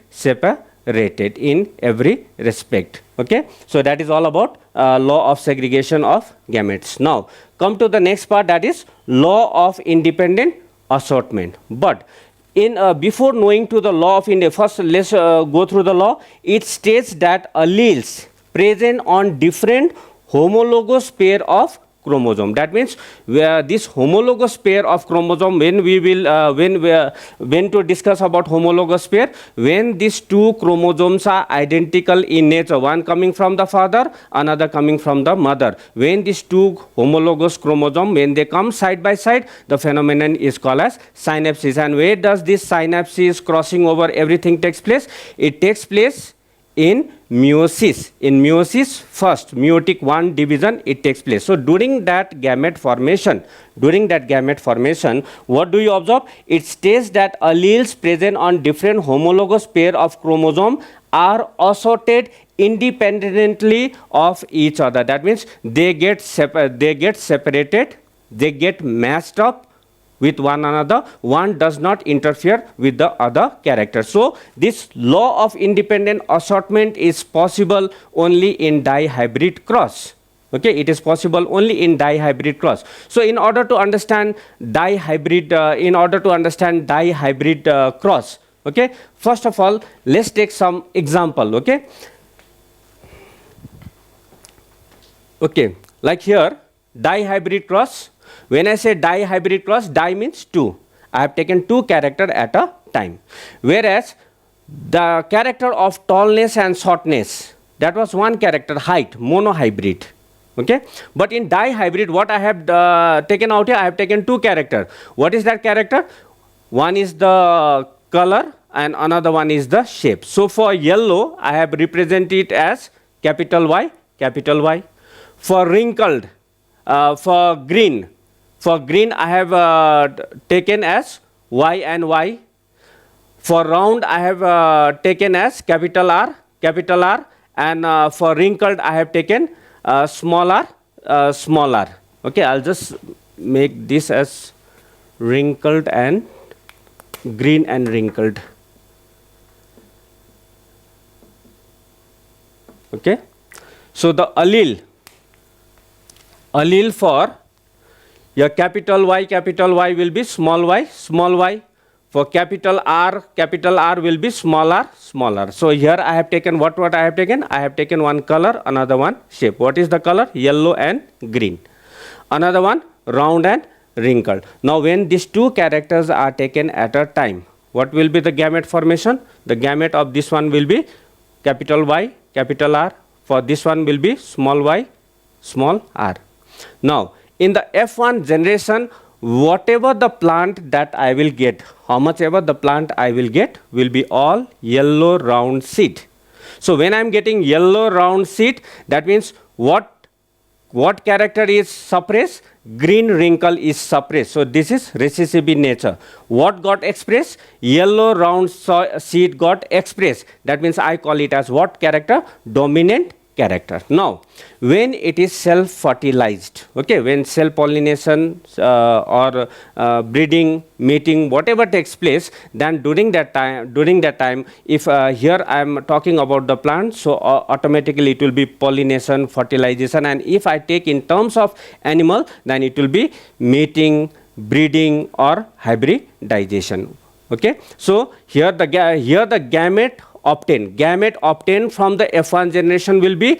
separated in every respect. Okay, so that is all about law of segregation of gametes. Now come to the next part, that is law of independent assortment. But in before knowing to the law of first let's go through the law. It states that alleles present on different homologous pair of chromosome. That means where this homologous pair of chromosome, when we will when to discuss about homologous pair, when these two chromosomes are identical in nature, one coming from the father, another coming from the mother. When these two homologous chromosome, when they come side by side, the phenomenon is called as synapsis. And where does this synapsis crossing over everything takes place? It takes place in meiosis. In meiosis, first meiotic one division it takes place. So during that gamete formation, what do you observe? It states that alleles present on different homologous pair of chromosome are assorted independently of each other. That means they get separated, they get matched up with one another. One does not interfere with the other character. So this law of independent assortment is possible only in dihybrid cross. Okay, it is possible only in dihybrid cross. So in order to understand dihybrid cross, okay, first of all let's take some example. Okay, like here dihybrid cross. When I say dihybrid cross, di means two. I have taken two characters at a time. Whereas the character of tallness and shortness, that was one character, height, monohybrid. Okay. But in dihybrid, what I have taken out here, I have taken two characters. What is that character? One is the color and another one is the shape. So for yellow, I have represented it as capital Y, capital Y. For wrinkled, for green I have taken as Y and Y. For round I have taken as capital R, and for wrinkled I have taken small r, small r. Okay, I'll just make this as wrinkled and green and wrinkled. Okay, so the allele for your capital Y will be small y, small y. For capital R will be smaller, smaller. So here I have taken what I have taken? I have taken one color, another one shape. What is the color? Yellow and green. Another one round and wrinkled. Now when these two characters are taken at a time, what will be the gamete formation? The gamete of this one will be capital Y, capital R. For this one will be small y, small r. Now in the F1 generation, whatever the plant that I will get, how much ever the plant I will get will be all yellow round seed. So when I am getting yellow round seed, that means what character is suppressed? Green wrinkle is suppressed. So this is recessive in nature. What got expressed? Yellow round seed got expressed. That means I call it as what character? Dominant character. Now, when it is self-fertilized, okay, when self-pollination or breeding, mating, whatever takes place, then during that time, if here I am talking about the plant, so automatically it will be pollination, fertilization, and if I take in terms of animal, then it will be mating, breeding, or hybridization. Okay, so here the gamete obtained from the F1 generation will be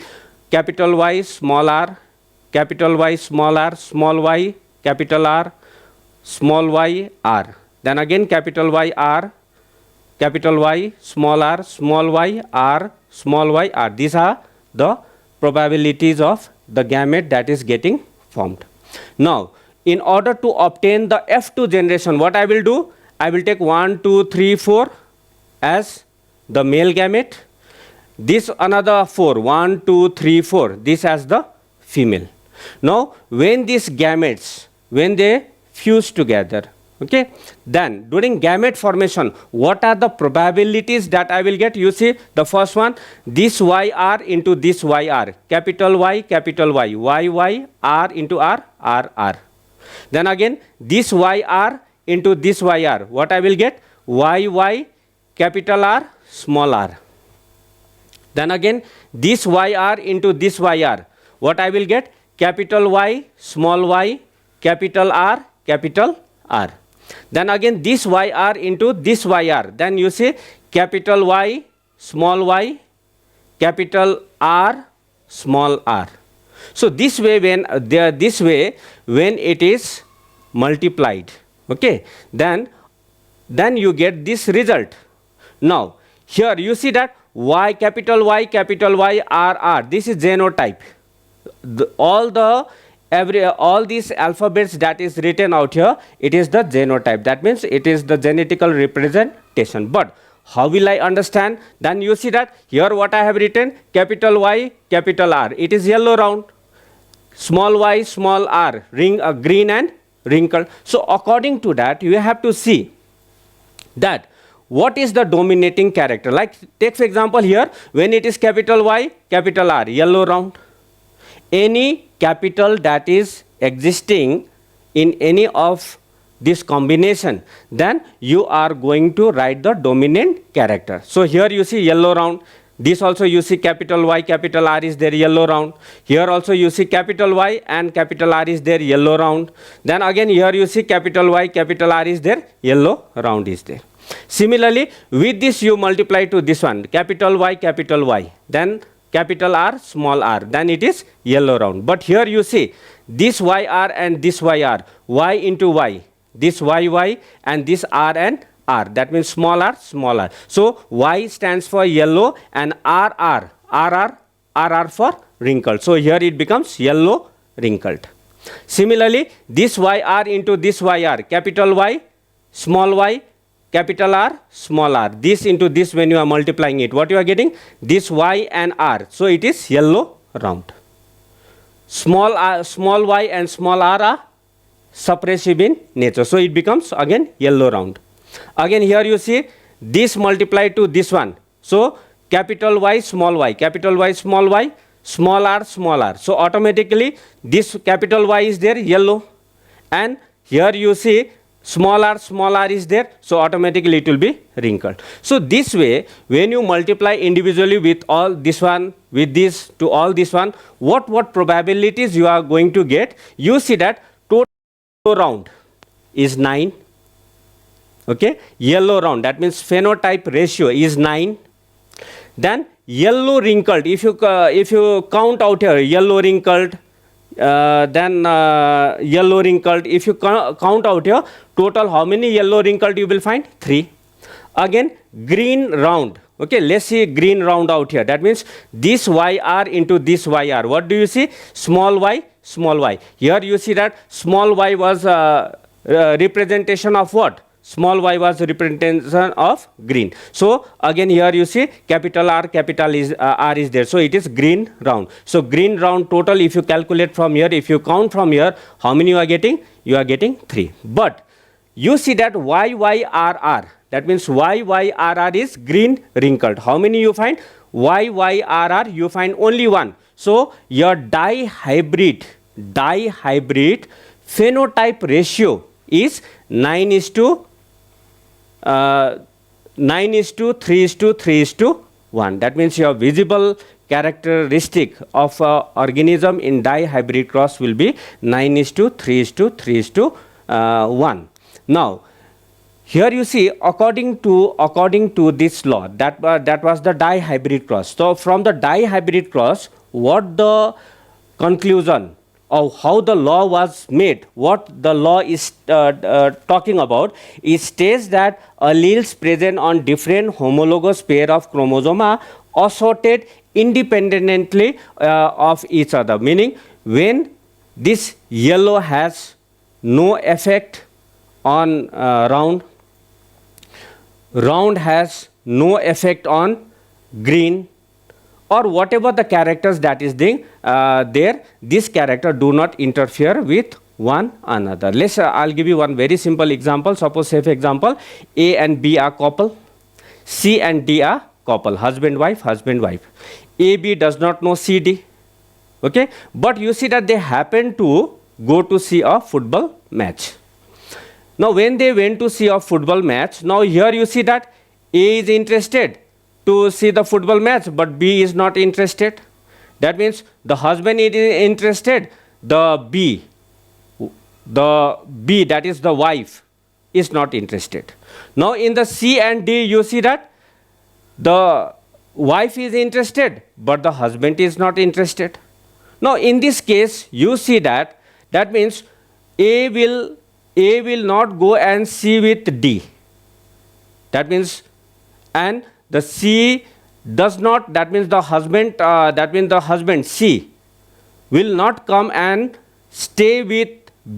capital Y, small r, capital Y, small r, small y, capital R, small y, r. Then again capital Y, r, capital Y, small r, small y, r, small y, r. These are the probabilities of the gamete that is getting formed. Now, in order to obtain the F2 generation, what I will do? I will take 1, 2, 3, 4 as the male gamete, this another 4, 1, 2, 3, 4, this as the female. Now when these gametes, when they fuse together, okay, then during gamete formation, what are the probabilities that I will get? You see the first one, this YR into this YR, capital Y, YY, R into R, RR. Then again this YR into this YR, what I will get? YY, capital R, small r. Then again this YR into this YR, what I will get? Capital Y, small y, capital R, capital R. Then again this YR into this YR, then you see capital Y, small y, capital R, small r. So this way when it is multiplied, okay, then you get this result. Now here you see that Y, capital Y, R, R. This is genotype. All these alphabets that is written out here, it is the genotype. That means it is the genetical representation. But how will I understand? Then you see that here what I have written, capital Y, capital R. It is yellow round. Small y, small r, green and wrinkled. So according to that, you have to see that what is the dominating character. Like take for example here, when it is capital Y, capital R, yellow round. Any capital that is existing in any of this combination, then you are going to write the dominant character. So here you see yellow round. This also you see capital Y, capital R is there, yellow round. Here also you see capital Y and capital R is there, yellow round. Then again here you see capital Y, capital R is there, yellow round is there. Similarly, with this you multiply to this one, capital Y, then capital R, small r, then it is yellow round. But here you see this YR and this YR, Y into Y, this YY and this R and R, that means small r, small r. So Y stands for yellow and RR for wrinkled. So here it becomes yellow wrinkled. Similarly, this YR into this YR, capital Y, small y, capital R, small r. This into this, when you are multiplying it, what you are getting? This Y and R. So it is yellow round. Small y and small r are suppressive in nature. So it becomes again yellow round. Again here you see this multiplied to this one. So capital Y, small y, capital Y, small y, small r, small r. So automatically this capital Y is there, yellow. And here you see small r is there, so automatically it will be wrinkled. So this way, when you multiply individually with all this one, with this to all this one, what probabilities you are going to get? You see that total round is 9, Okay, yellow round, that means phenotype ratio is 9. Then yellow wrinkled, if you count out here yellow wrinkled, then yellow wrinkled, if you count out here total how many yellow wrinkled you will find? 3. Again green round. Okay, let's see green round out here. That means this YR into this YR. What do you see? Small y, small y. Here you see that small y was representation of what? Small y was representation of green. So again here you see capital R, R is there. So it is green round. So green round total, if you calculate from here, if you count from here, how many you are getting? You are getting 3. But you see that YYRR, that means YYRR is green wrinkled. How many you find? YYRR you find only 1. So your dihybrid phenotype ratio is 9:3:3:1. That means your visible characteristic of organism in dihybrid cross will be 9:3:3:1. Now here you see according to this law, that was the dihybrid cross. So from the dihybrid cross, what the conclusion of how the law was made, what the law is talking about, it states that alleles present on different homologous pair of chromosomes are assorted independently of each other. Meaning when this yellow has no effect on round has no effect on green, or whatever the characters that is there, this character do not interfere with one another. I'll give you one very simple example. Suppose say for example A and B are couple, C and D are couple, husband wife. AB does not know CD. Okay, but you see that they happen to go to see a football match. Now when they went to see a football match, now here you see that A is interested to see the football match, but B is not interested. That means the husband is interested, the B, that is the wife, is not interested. Now in the C and D you see that the wife is interested, but the husband is not interested. Now in this case you see that means A will not go and see with D. That means, and the C does not, that means the husband C will not come and stay with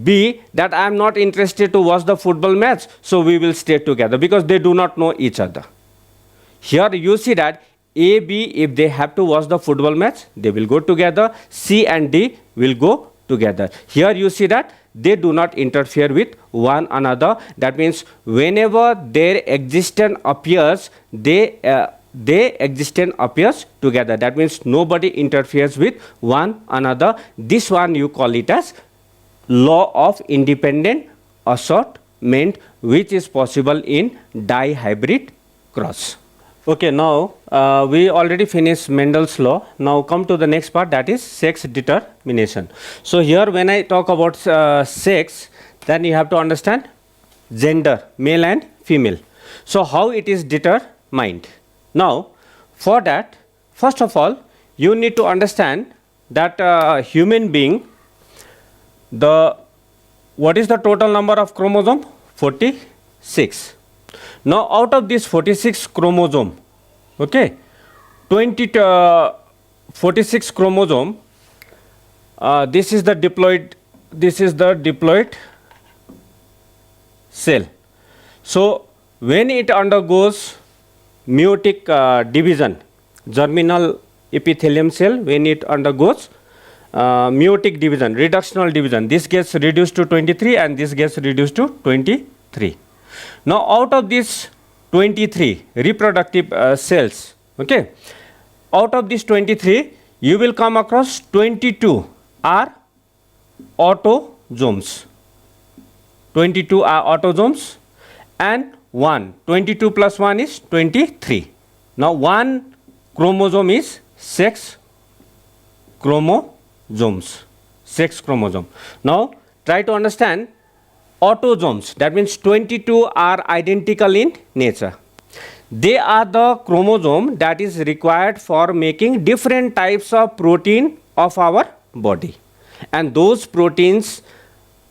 B, that I am not interested to watch the football match, so we will stay together, because they do not know each other. Here you see that A, B, if they have to watch the football match, they will go together. C and D will go together. Here you see that they do not interfere with one another. That means whenever their existence appears, they existence appears together. That means nobody interferes with one another. This one you call it as law of independent assortment, which is possible in dihybrid cross. Okay, now we already finished Mendel's law. Now come to the next part, that is sex determination. So here when I talk about sex, then you have to understand gender, male and female. So how it is determined? Now for that, first of all, you need to understand that human being, what is the total number of chromosome? 46. Now out of this 46 chromosome, okay, 46 chromosome, this is the diploid cell. So when it undergoes meiotic division, germinal epithelium cell, when it undergoes meiotic division, reductional division, this gets reduced to 23 and this gets reduced to 23. Now out of this 23 reproductive cells, okay, out of this 23 you will come across 22 are autosomes. 22 are autosomes and 22 plus 1 is 23. Now one chromosome is sex chromosomes. Now try to understand autosomes, that means 22 are identical in nature. They are the chromosome that is required for making different types of protein of our body. And those proteins,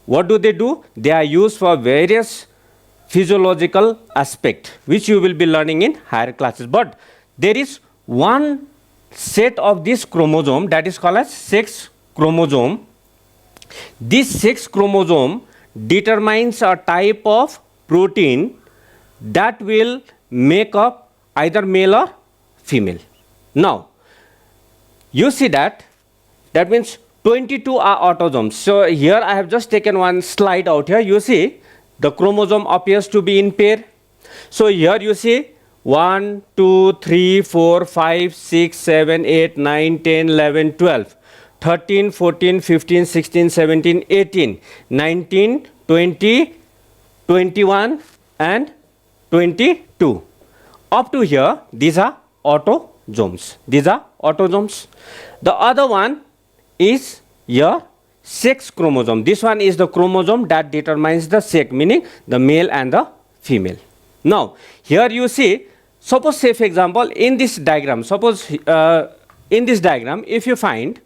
what do? They are used for various physiological aspect, which you will be learning in higher classes. But there is one set of this chromosome that is called as sex chromosome. This sex chromosome determines a type of protein that will make up either male or female. Now, you see that means 22 are autosomes. So here I have just taken one slide out here. You see the chromosome appears to be in pair. So here you see 1, 2, 3, 4, 5, 6, 7, 8, 9, 10, 11, 12, 13, 14, 15, 16, 17, 18, 19, 20, 21 and 22. Up to here, these are autosomes. These are autosomes. The other one is your sex chromosome. This one is the chromosome that determines the sex, meaning the male and the female. Now, here you see, suppose say for example, in this diagram, suppose in this diagram, if you find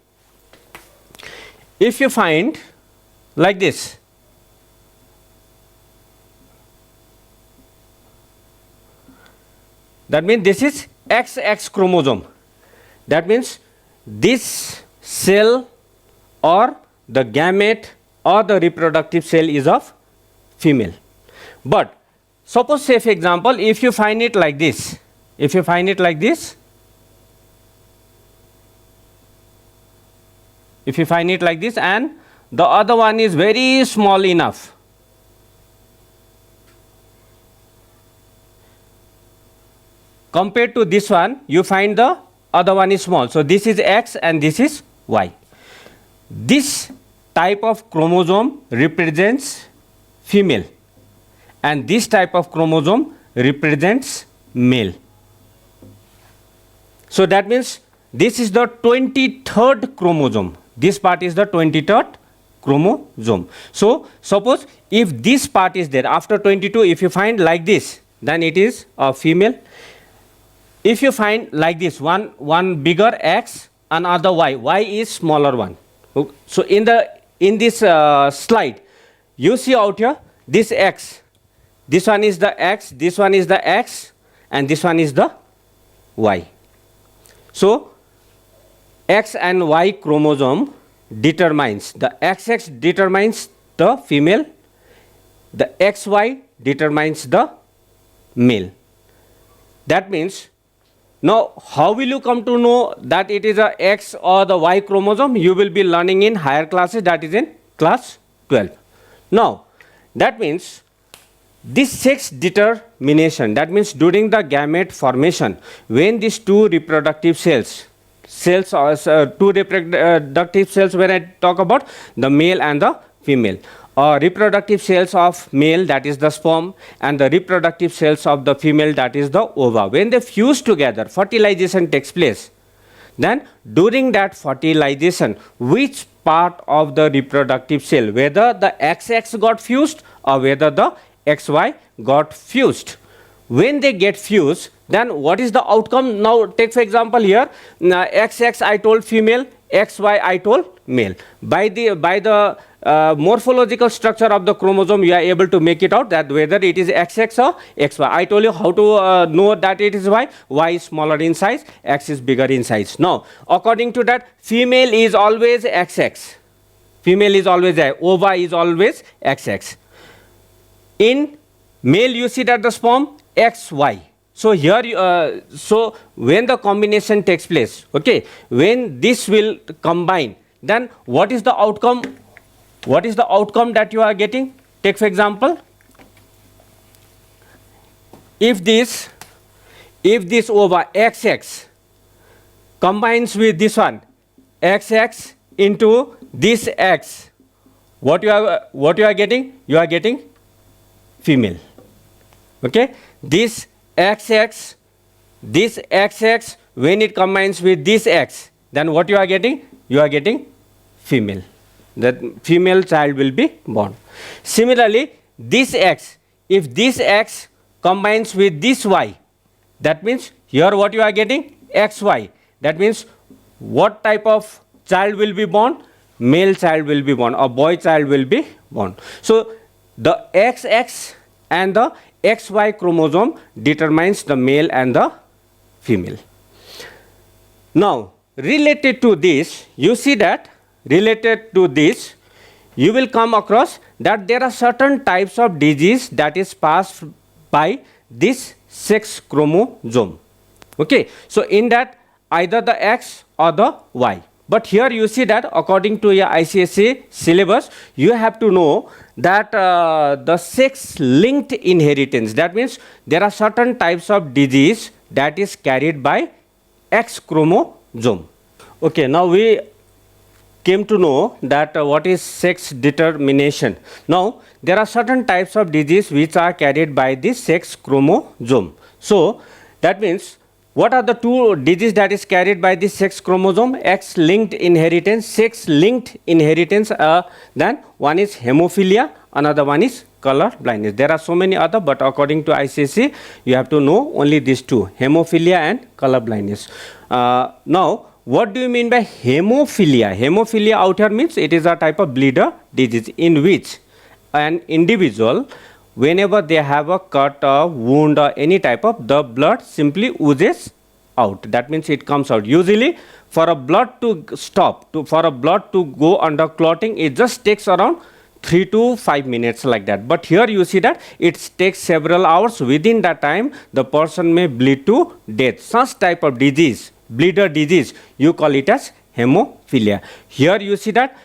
like this, that means this is XX chromosome. That means this cell or the gamete or the reproductive cell is of female. But suppose say for example, if you find it like this, and the other one is very small enough, compared to this one, you find the other one is small. So this is X and this is Y. This type of chromosome represents female and this type of chromosome represents male. So that means this is the 23rd chromosome. This part is the 23rd chromosome. So suppose if this part is there after 22, if you find like this, then it is a female. If you find like this, one bigger X, another Y is smaller one. So in this slide, you see out here this X. This one is the X, this one is the X, and this one is the Y. So X and Y chromosome determines, the XX determines the female, the XY determines the male. That means, now how will you come to know that it is a X or the Y chromosome? You will be learning in higher classes, that is in class 12. Now that means this sex determination, that means during the gamete formation, when these two reproductive cells or two reproductive cells, when I talk about the male and the female, reproductive cells of male, that is the sperm, and the reproductive cells of the female, that is the ova, when they fuse together, fertilization takes place. Then during that fertilization, which part of the reproductive cell, whether the XX got fused or whether the XY got fused, when they get fused, then what is the outcome? Now take for example here, XX I told female, XY I told male. By the morphological structure of the chromosome, you are able to make it out that whether it is XX or XY. I told you how to know that it is Y. Y is smaller in size, X is bigger in size. Now, according to that, female is always XX. Female is always Y. Ova is always XX. In male, you see that the sperm XY. So here, so when the combination takes place, okay, when this will combine, then what is the outcome? What is the outcome that you are getting? Take for example, if this ova XX combines with this one, XX into this X, what you are getting? You are getting female. Okay, this XX, when it combines with this X, then what you are getting? You are getting female. that female child will be born. Similarly, this X, if this X combines with this Y, that means here what you are getting? XY. That means what type of child will be born? Male child will be born, or boy child will be born. So the XX and the XY chromosome determines the male and the female. Now, related to this, you see that related to this, you will come across that there are certain types of disease that is passed by this sex chromosome. Okay, so in that either the X or the Y. But here you see that according to your ICSE syllabus, you have to know that the sex-linked inheritance. That means there are certain types of disease that is carried by X chromosome. Okay, now we came to know that what is sex determination. Now there are certain types of disease which are carried by this sex chromosome. So that means what are the two diseases that is carried by this sex chromosome? X-linked inheritance, sex-linked inheritance. Then one is hemophilia, another one is color blindness. There are so many other, but according to ICSE, you have to know only these two, hemophilia and color blindness. Now, what do you mean by hemophilia? Hemophilia out here means it is a type of bleeder disease in which an individual, whenever they have a cut or wound or any type of, the blood simply oozes out. That means it comes out. Usually for a blood to stop, for a blood to go under clotting, it just takes around 3 to 5 minutes like that. But here you see that it takes several hours. Within that time, the person may bleed to death. Such type of disease, bleeder disease, you call it as hemophilia. Here you see that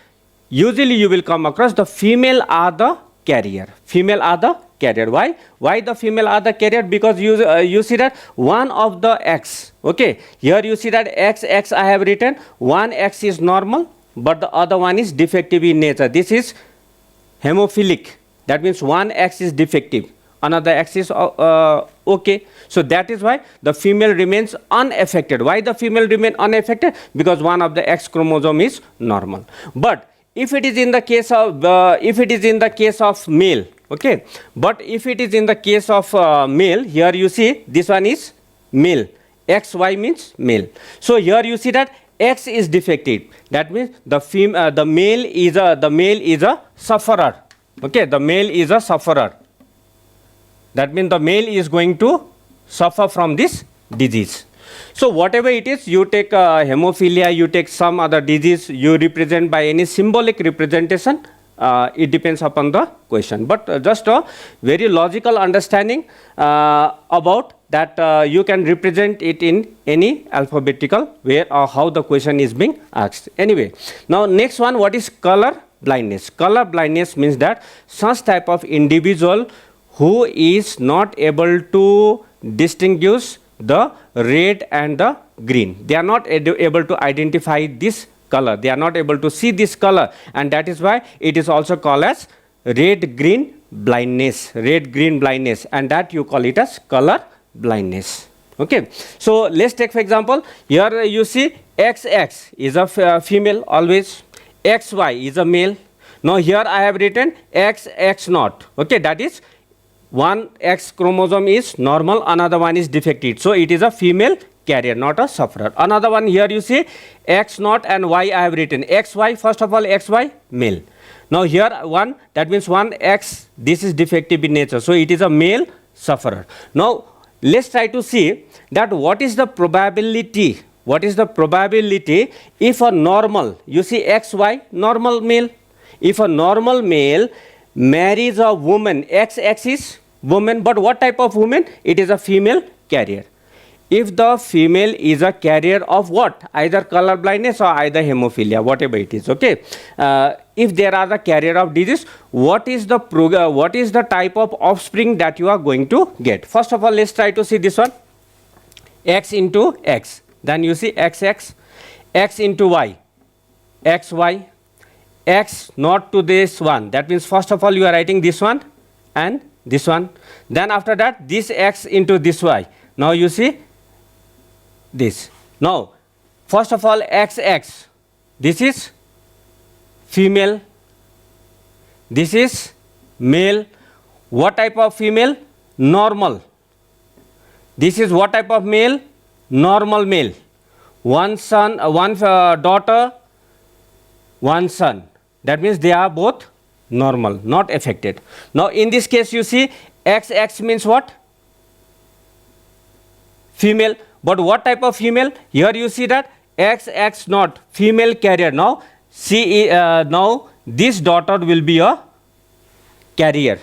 usually you will come across the female are the carrier. Female are the carrier. Why? Why the female are the carrier? Because you see that one of the X, okay, here you see that XX I have written, one X is normal, but the other one is defective in nature. This is hemophilic. That means one X is defective, another X is okay. So that is why the female remains unaffected. Why the female remain unaffected? Because one of the X chromosome is normal. But if it is in the case of male, okay, but if it is in the case of male, here you see this one is male, XY means male. So here you see that X is defective. That means the male is a sufferer. Okay, the male is a sufferer. That means the male is going to suffer from this disease. So whatever it is, you take hemophilia, you take some other disease, you represent by any symbolic representation. It depends upon the question. But just a very logical understanding about that you can represent it in any alphabetical way or how the question is being asked. Anyway, now next one, what is color blindness? Color blindness means that such type of individual who is not able to distinguish the red and the green. They are not able to identify this color. They are not able to see this color, and that is why it is also called as red-green blindness. Red-green blindness, and that you call it as color blindness. Okay. So let's take for example. Here you see XX is a female always. XY is a male. Now here I have written XX0. Okay, that is one X chromosome is normal, another one is defective. So it is a female carrier, not a sufferer. Another one here you see X0 and Y I have written. XY, first of all XY male. Now here one, that means one X, this is defective in nature. So it is a male sufferer. Now let's try to see that what is the probability. What is the probability if a normal, you see XY, normal male. If a normal male marries a woman, XX is woman, but what type of woman? It is a female carrier. If the female is a carrier of what? Either color blindness or either hemophilia, whatever it is, okay. If there are the carrier of disease, what is the type of offspring that you are going to get? First of all, let's try to see this one. X into X. Then you see XX, X into Y, XY, X not to this one. That means first of all you are writing this one and this one. Then after that this X into this Y. Now you see this. Now first of all XX, this is female. This is male. What type of female? Normal. This is what type of male? Normal male. One son, one daughter, one son. That means they are both normal, not affected. Now in this case you see XX means what? Female. But what type of female? Here you see that XX not female carrier. Now now this daughter will be a carrier.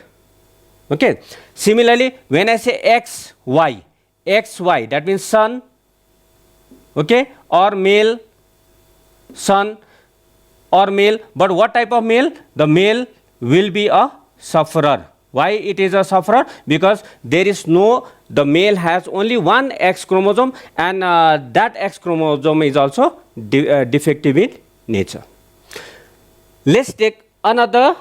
Okay. Similarly, when I say XY, XY that means son, okay, or male, son or male. But what type of male? The male will be a sufferer. Why it is a sufferer? Because there is no, the male has only one X chromosome, and that X chromosome is also defective in nature. Let's take another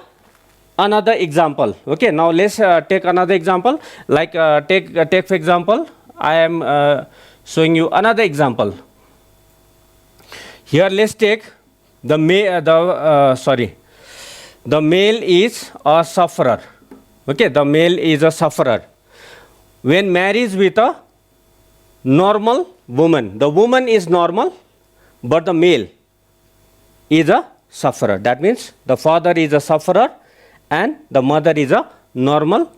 example. Okay, now let's take another example. Like take for example, I am showing you another example. Here let's take the male is a sufferer. Okay, the male is a sufferer. When marries with a normal woman, the woman is normal, but the male is a sufferer. That means the father is a sufferer and the mother is a normal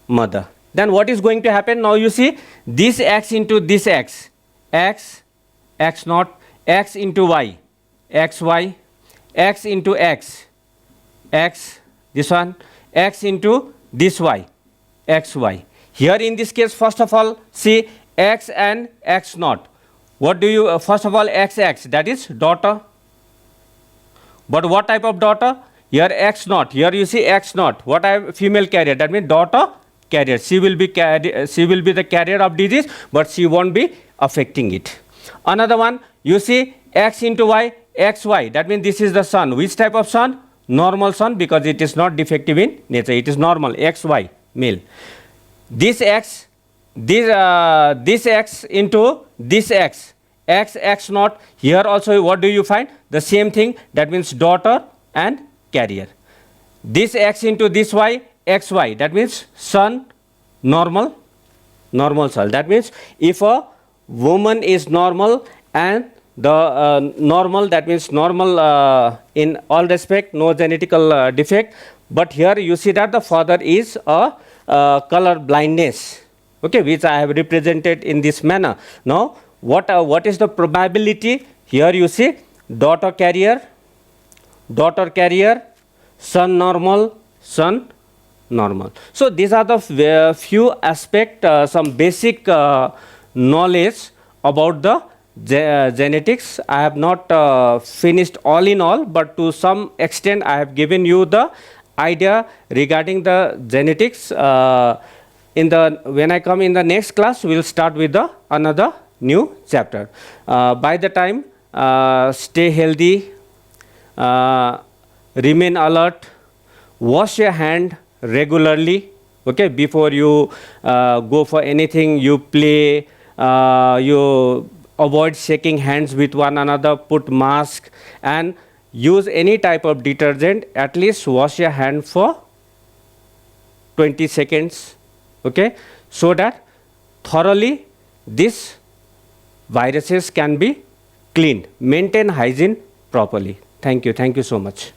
mother. Then what is going to happen? Now you see this X into this X, X, X naught, X into Y, XY, X into X, X, this one, X into this Y, XY. Here in this case, first of all, see X and X naught. What do you, first of all, XX, that is daughter. But what type of daughter? Here X naught, here you see X naught. What type? Female carrier, that means daughter carrier. She will be the carrier of disease, but she won't be affecting it. Another one, you see X into Y, XY, that means this is the son. Which type of son? Normal son, because it is not defective in nature. It is normal, XY, male. This X, this X into this X, X naught. Here also what do you find? The same thing, that means daughter and carrier. This X into this Y, XY, that means son, normal son. That means if a woman is normal and the normal, that means normal in all respect, no genetical defect. But here you see that the father is a color blindness, okay, which I have represented in this manner. Now what is the probability? Here you see daughter carrier, son normal, son normal. So these are the few aspects, some basic knowledge about the genetics. I have not finished all in all, but to some extent I have given you the idea regarding the genetics. When I come in the next class, we will start with another new chapter. By the time, stay healthy, remain alert, wash your hand regularly, okay, before you go for anything, you play, you avoid shaking hands with one another, put mask, and use any type of detergent. At least wash your hand for 20 seconds, okay, so that thoroughly these viruses can be cleaned. Maintain hygiene properly. Thank you so much.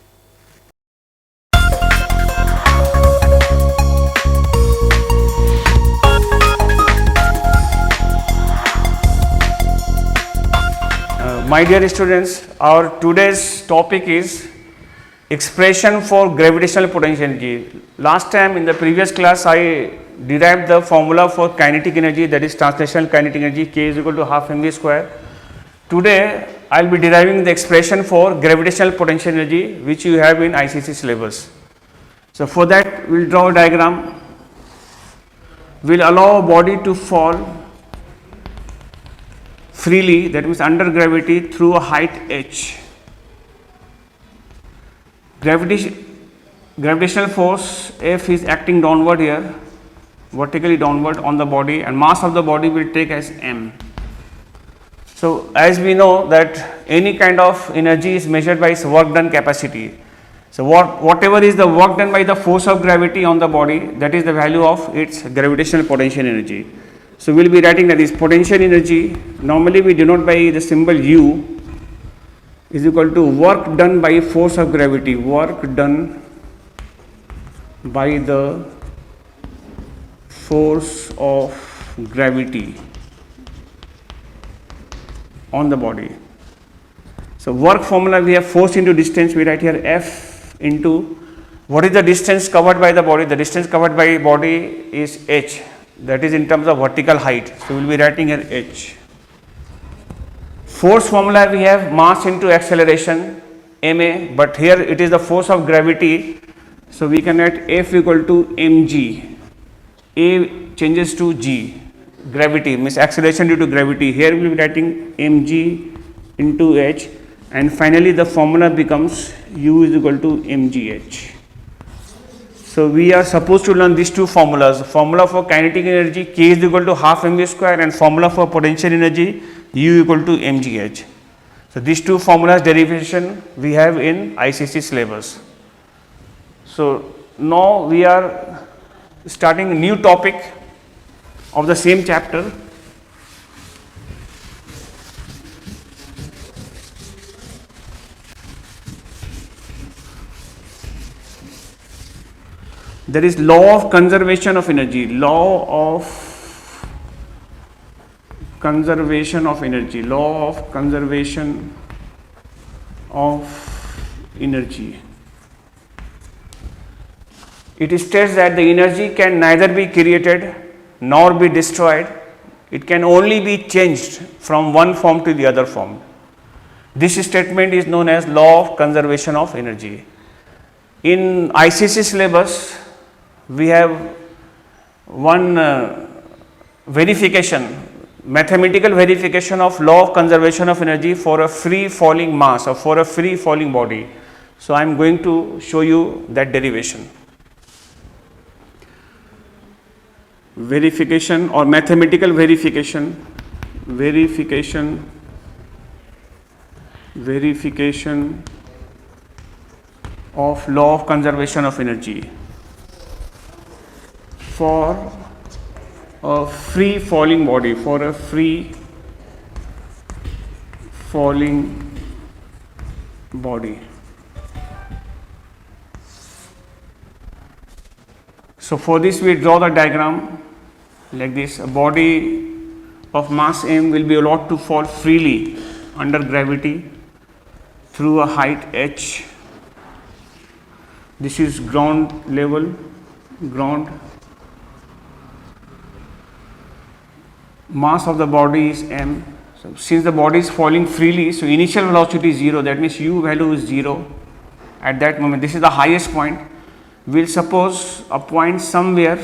My dear students, our today's topic is expression for gravitational potential energy. Last time in the previous class I derived the formula for kinetic energy, that is translational kinetic energy, K is equal to half mv square. Today I will be deriving the expression for gravitational potential energy, which you have in ICC syllabus. So for that we will draw a diagram. We will allow a body to fall freely, that means under gravity, through a height h. Gravitational force F is acting downward here, vertically downward on the body, and mass of the body will take as m. So as we know that any kind of energy is measured by its work done capacity. So whatever is the work done by the force of gravity on the body, that is the value of its gravitational potential energy. So we will be writing that is potential energy, normally we denote by the symbol U, is equal to work done by force of gravity, work done by the force of gravity on the body. So work formula, we have force into distance, we write here F into what is the distance covered by the body. The distance covered by body is h, that is in terms of vertical height. So we will be writing here h. Force formula, we have mass into acceleration ma, but here it is the force of gravity. So we can write F equal to mg, a changes to g, gravity means acceleration due to gravity. Here we will be writing mg into h, and finally the formula becomes u is equal to mgh. So we are supposed to learn these two formulas, formula for kinetic energy k is equal to half mv square, and formula for potential energy u equal to mgh. So these two formulas derivation we have in ICC syllabus. So now we are starting a new topic of the same chapter. There is law of conservation of energy, law of conservation of energy, law of conservation of energy. It states that the energy can neither be created nor be destroyed, it can only be changed from one form to the other form. This statement is known as law of conservation of energy. In ICC syllabus, we have one verification, mathematical verification of law of conservation of energy for a free falling mass or for a free falling body. So I am going to show you that derivation. Verification or mathematical verification of law of conservation of energy for a free falling body, for a free falling body. So for this we draw the diagram like this. A body of mass m will be allowed to fall freely under gravity through a height h. This is ground level, ground. Mass of the body is m. So since the body is falling freely, so initial velocity is 0, that means u value is 0 at that moment. This is the highest point. We will suppose a point somewhere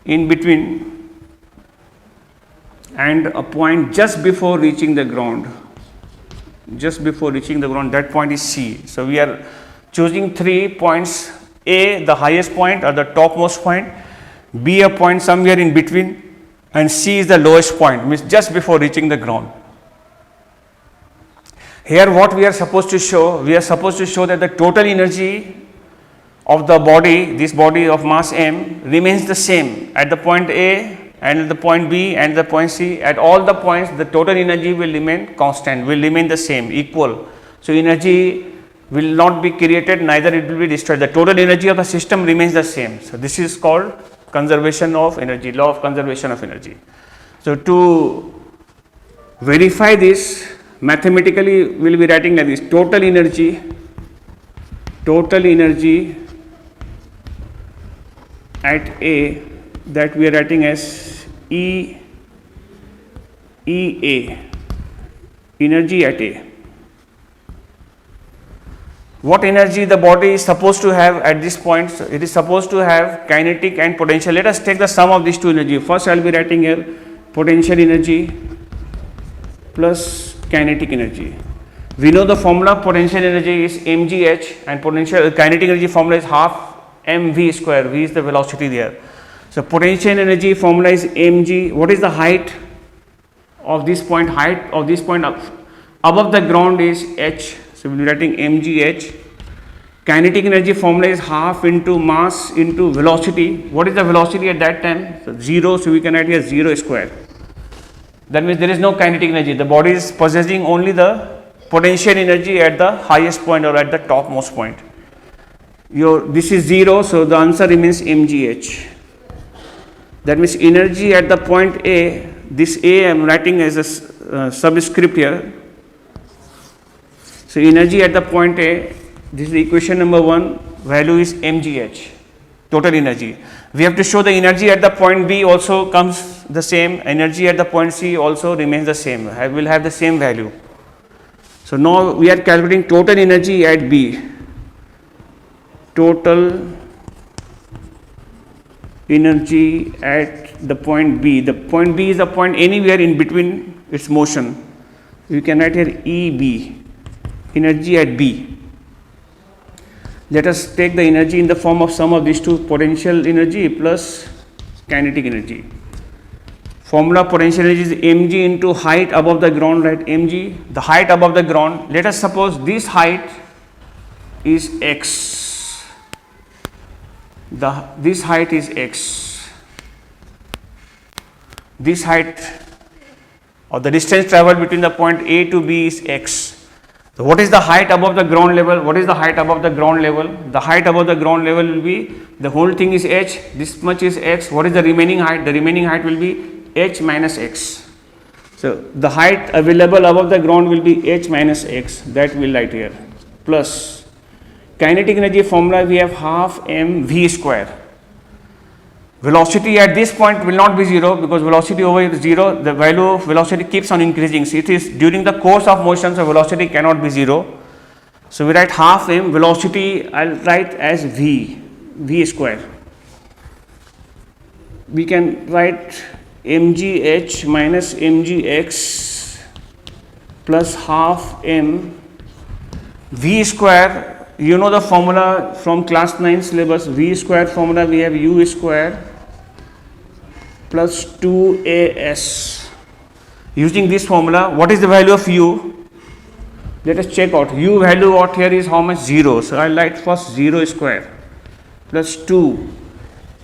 in between and a point just before reaching the ground. Just before reaching the ground, that point is C. So we are choosing 3 points: A, the highest point or the topmost point; B, a point somewhere in between; and C is the lowest point, means just before reaching the ground. Here what we are supposed to show, we are supposed to show that the total energy of the body, this body of mass m, remains the same at the point A and at the point B and the point C. At all the points the total energy will remain constant, will remain the same, equal. So energy will not be created, neither it will be destroyed. The total energy of the system remains the same. So this is called conservation of energy, law of conservation of energy. So to verify this, mathematically we will be writing like this: total energy at A, that we are writing as EA, energy at A. What energy the body is supposed to have at this point? So it is supposed to have kinetic and potential. Let us take the sum of these two energy. First I will be writing here potential energy plus kinetic energy. We know the formula potential energy is mgh and potential kinetic energy formula is half mv square. V is the velocity there. So potential energy formula is mg. What is the height of this point, height of this point above the ground is h. So we will be writing mgh. Kinetic energy formula is half into mass into velocity. What is the velocity at that time? So 0, so we can write here 0 square. That means there is no kinetic energy. The body is possessing only the potential energy at the highest point or at the topmost point. This is 0, so the answer remains mgh. That means energy at the point A, this A I am writing as a subscript here. So energy at the point A, this is the equation number 1, value is mgh, total energy. We have to show the energy at the point B also comes the same, energy at the point C also remains the same, will have the same value. So now we are calculating total energy at B. Total energy at the point B. The point B is the point anywhere in between its motion. You can write here EB, energy at B. Let us take the energy in the form of sum of these two, potential energy plus kinetic energy. Formula potential energy is mg into height above the ground, right? Mg, the height above the ground. Let us suppose this height is x. This height is x. This height or the distance traveled between the point A to B is x. So what is the height above the ground level? What is the height above the ground level? The height above the ground level will be, the whole thing is h, this much is x. What is the remaining height? The remaining height will be h minus x. So the height available above the ground will be h minus x, that we will write here, plus kinetic energy formula we have half mv square. Velocity at this point will not be 0 because velocity over here is 0, the value of velocity keeps on increasing. So it is during the course of motion, so velocity cannot be 0. So we write half m, velocity I will write as v square. We can write mgh minus mgx plus half m v square. You know the formula from class 9 syllabus, v square formula we have u square plus 2as. Using this formula, what is the value of u? Let us check out. U value out here is how much? 0. So I will write first 0 square plus 2.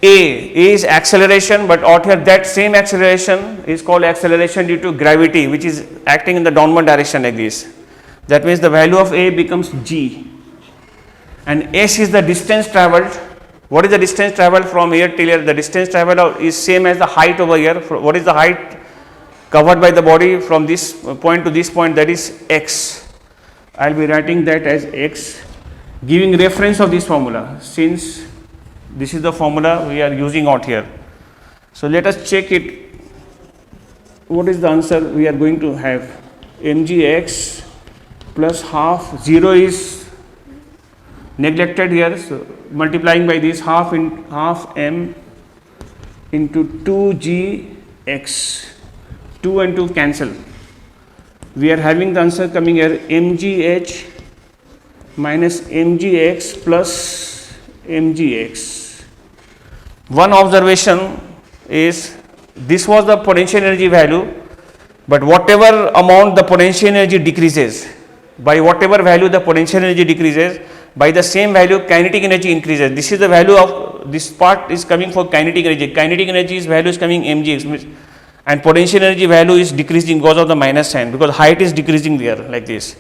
A is acceleration, but out here that same acceleration is called acceleration due to gravity, which is acting in the downward direction like this. That means the value of A becomes g. And s is the distance travelled. What is the distance travelled from here till here? The distance travelled is same as the height over here. What is the height covered by the body from this point to this point? That is x. I will be writing that as x, giving reference of this formula, since this is the formula we are using out here. So let us check it. What is the answer we are going to have? mgx plus half, 0 is neglected here, so multiplying by this half m into 2gx, 2 and 2 cancel. We are having the answer coming here mgh minus mgx plus mgx. One observation is this was the potential energy value, but whatever amount the potential energy decreases, by whatever value the potential energy decreases, by the same value kinetic energy increases. This is the value of this part is coming for kinetic energy. Kinetic energy's value is coming mgx, and potential energy value is decreasing because of the minus sign, because height is decreasing there like this.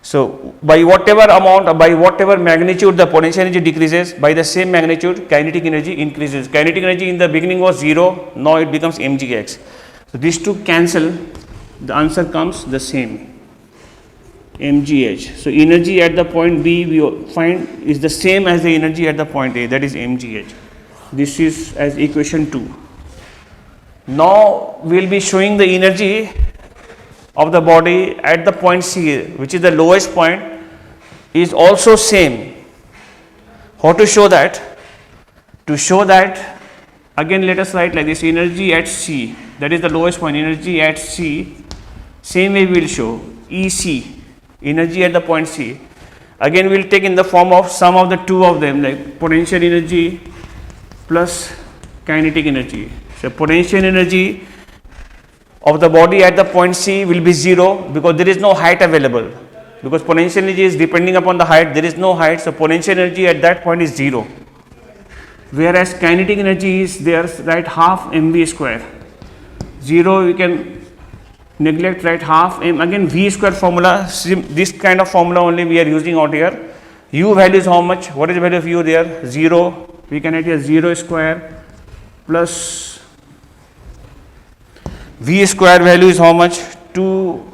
So by whatever amount or by whatever magnitude the potential energy decreases, by the same magnitude kinetic energy increases. Kinetic energy in the beginning was 0, now it becomes mgx. So these two cancel, the answer comes the same, mgh. So energy at the point B we find is the same as the energy at the point A, that is mgh. This is as equation 2. Now we will be showing the energy of the body at the point C, which is the lowest point, is also same. How to show that? To show that, again let us write like this, energy at C, that is the lowest point, energy at C, same way we will show EC, energy at the point C. Again we will take in the form of sum of the two of them, like potential energy plus kinetic energy. So potential energy of the body at the point C will be 0 because there is no height available. Because potential energy is depending upon the height, there is no height, so potential energy at that point is 0. Whereas kinetic energy is there, right, half mv square. 0 you can neglect, right, half m, again v square formula, this kind of formula only we are using out here. U value is how much? What is the value of u there? 0. We can write here 0 square plus v square value is how much? 2,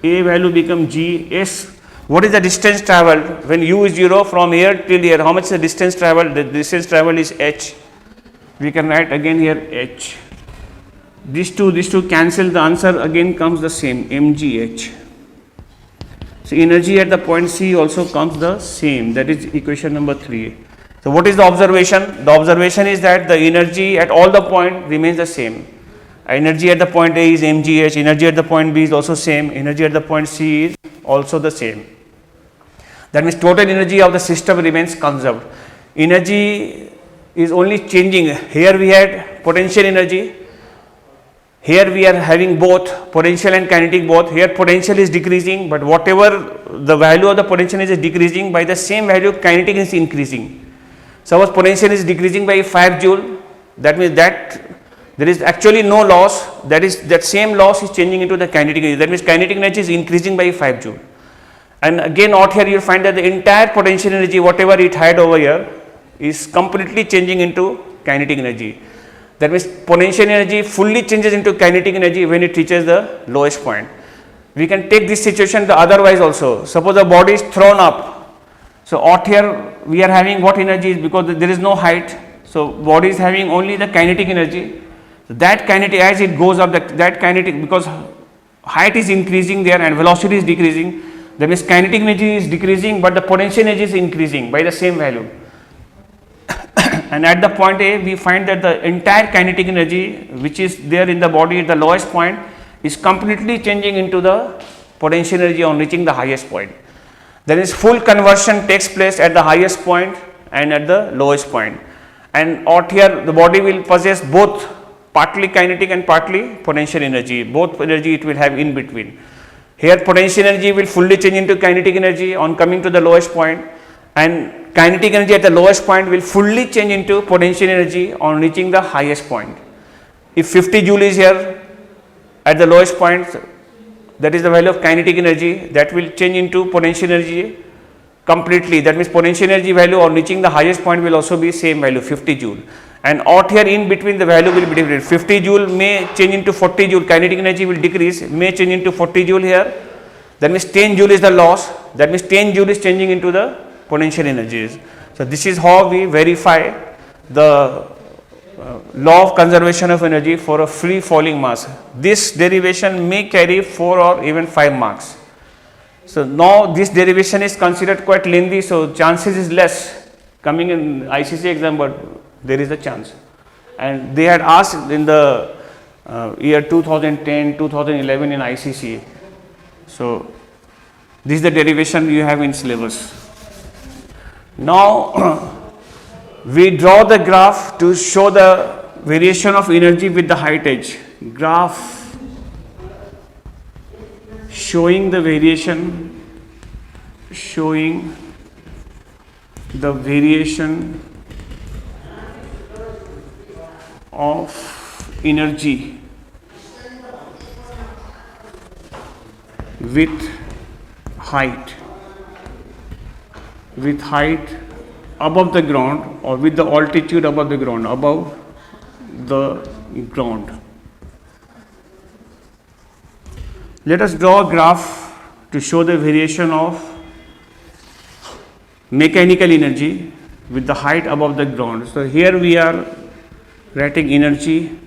a value become g, s. What is the distance traveled when u is 0 from here till here? How much is the distance traveled? The distance traveled is h. We can write again here h. These two cancel, the answer again comes the same, mgh. So energy at the point C also comes the same, that is equation number 3. So what is the observation? The observation is that the energy at all the point remains the same. Energy at the point A is mgh, energy at the point B is also same, energy at the point C is also the same. That means total energy of the system remains conserved. Energy is only changing. Here we had potential energy. Here we are having both potential and kinetic both. Here potential is decreasing, but whatever the value of the potential is decreasing, by the same value kinetic is increasing. Suppose potential is decreasing by 5 joule, that means that there is actually no loss, that is that same loss is changing into the kinetic energy, that means kinetic energy is increasing by 5 joule. And again out here you will find that the entire potential energy whatever it had over here is completely changing into kinetic energy. That means potential energy fully changes into kinetic energy when it reaches the lowest point. We can take this situation the otherwise also. Suppose the body is thrown up. So out here we are having what energy is, because there is no height. So body is having only the kinetic energy. That kinetic, as it goes up, that kinetic, because height is increasing there and velocity is decreasing, that means kinetic energy is decreasing but the potential energy is increasing by the same value. And at the point A we find that the entire kinetic energy which is there in the body at the lowest point is completely changing into the potential energy on reaching the highest point. There is full conversion takes place at the highest point and at the lowest point. And out here the body will possess both partly kinetic and partly potential energy, both energy it will have in between. Here potential energy will fully change into kinetic energy on coming to the lowest point, and kinetic energy at the lowest point will fully change into potential energy on reaching the highest point. If 50 joule is here at the lowest point, that is the value of kinetic energy, that will change into potential energy completely. That means potential energy value on reaching the highest point will also be same value, 50 joule. And out here in between the value will be different. 50 joule may change into 40 joule, kinetic energy will decrease, may change into 40 joule here. That means 10 joule is the loss, that means 10 joule is changing into the potential energies. So this is how we verify the law of conservation of energy for a free falling mass. This derivation may carry 4 or even 5 marks. So now this derivation is considered quite lengthy, so chances is less coming in ICC exam, but there is a chance. And they had asked in the year 2010, 2011 in ICC. So this is the derivation you have in syllabus. Now we draw the graph to show the variation of energy with the height edge. Graph showing the variation, of energy with height above the ground, or with the altitude above the ground, Let us draw a graph to show the variation of mechanical energy with the height above the ground. So here we are writing energy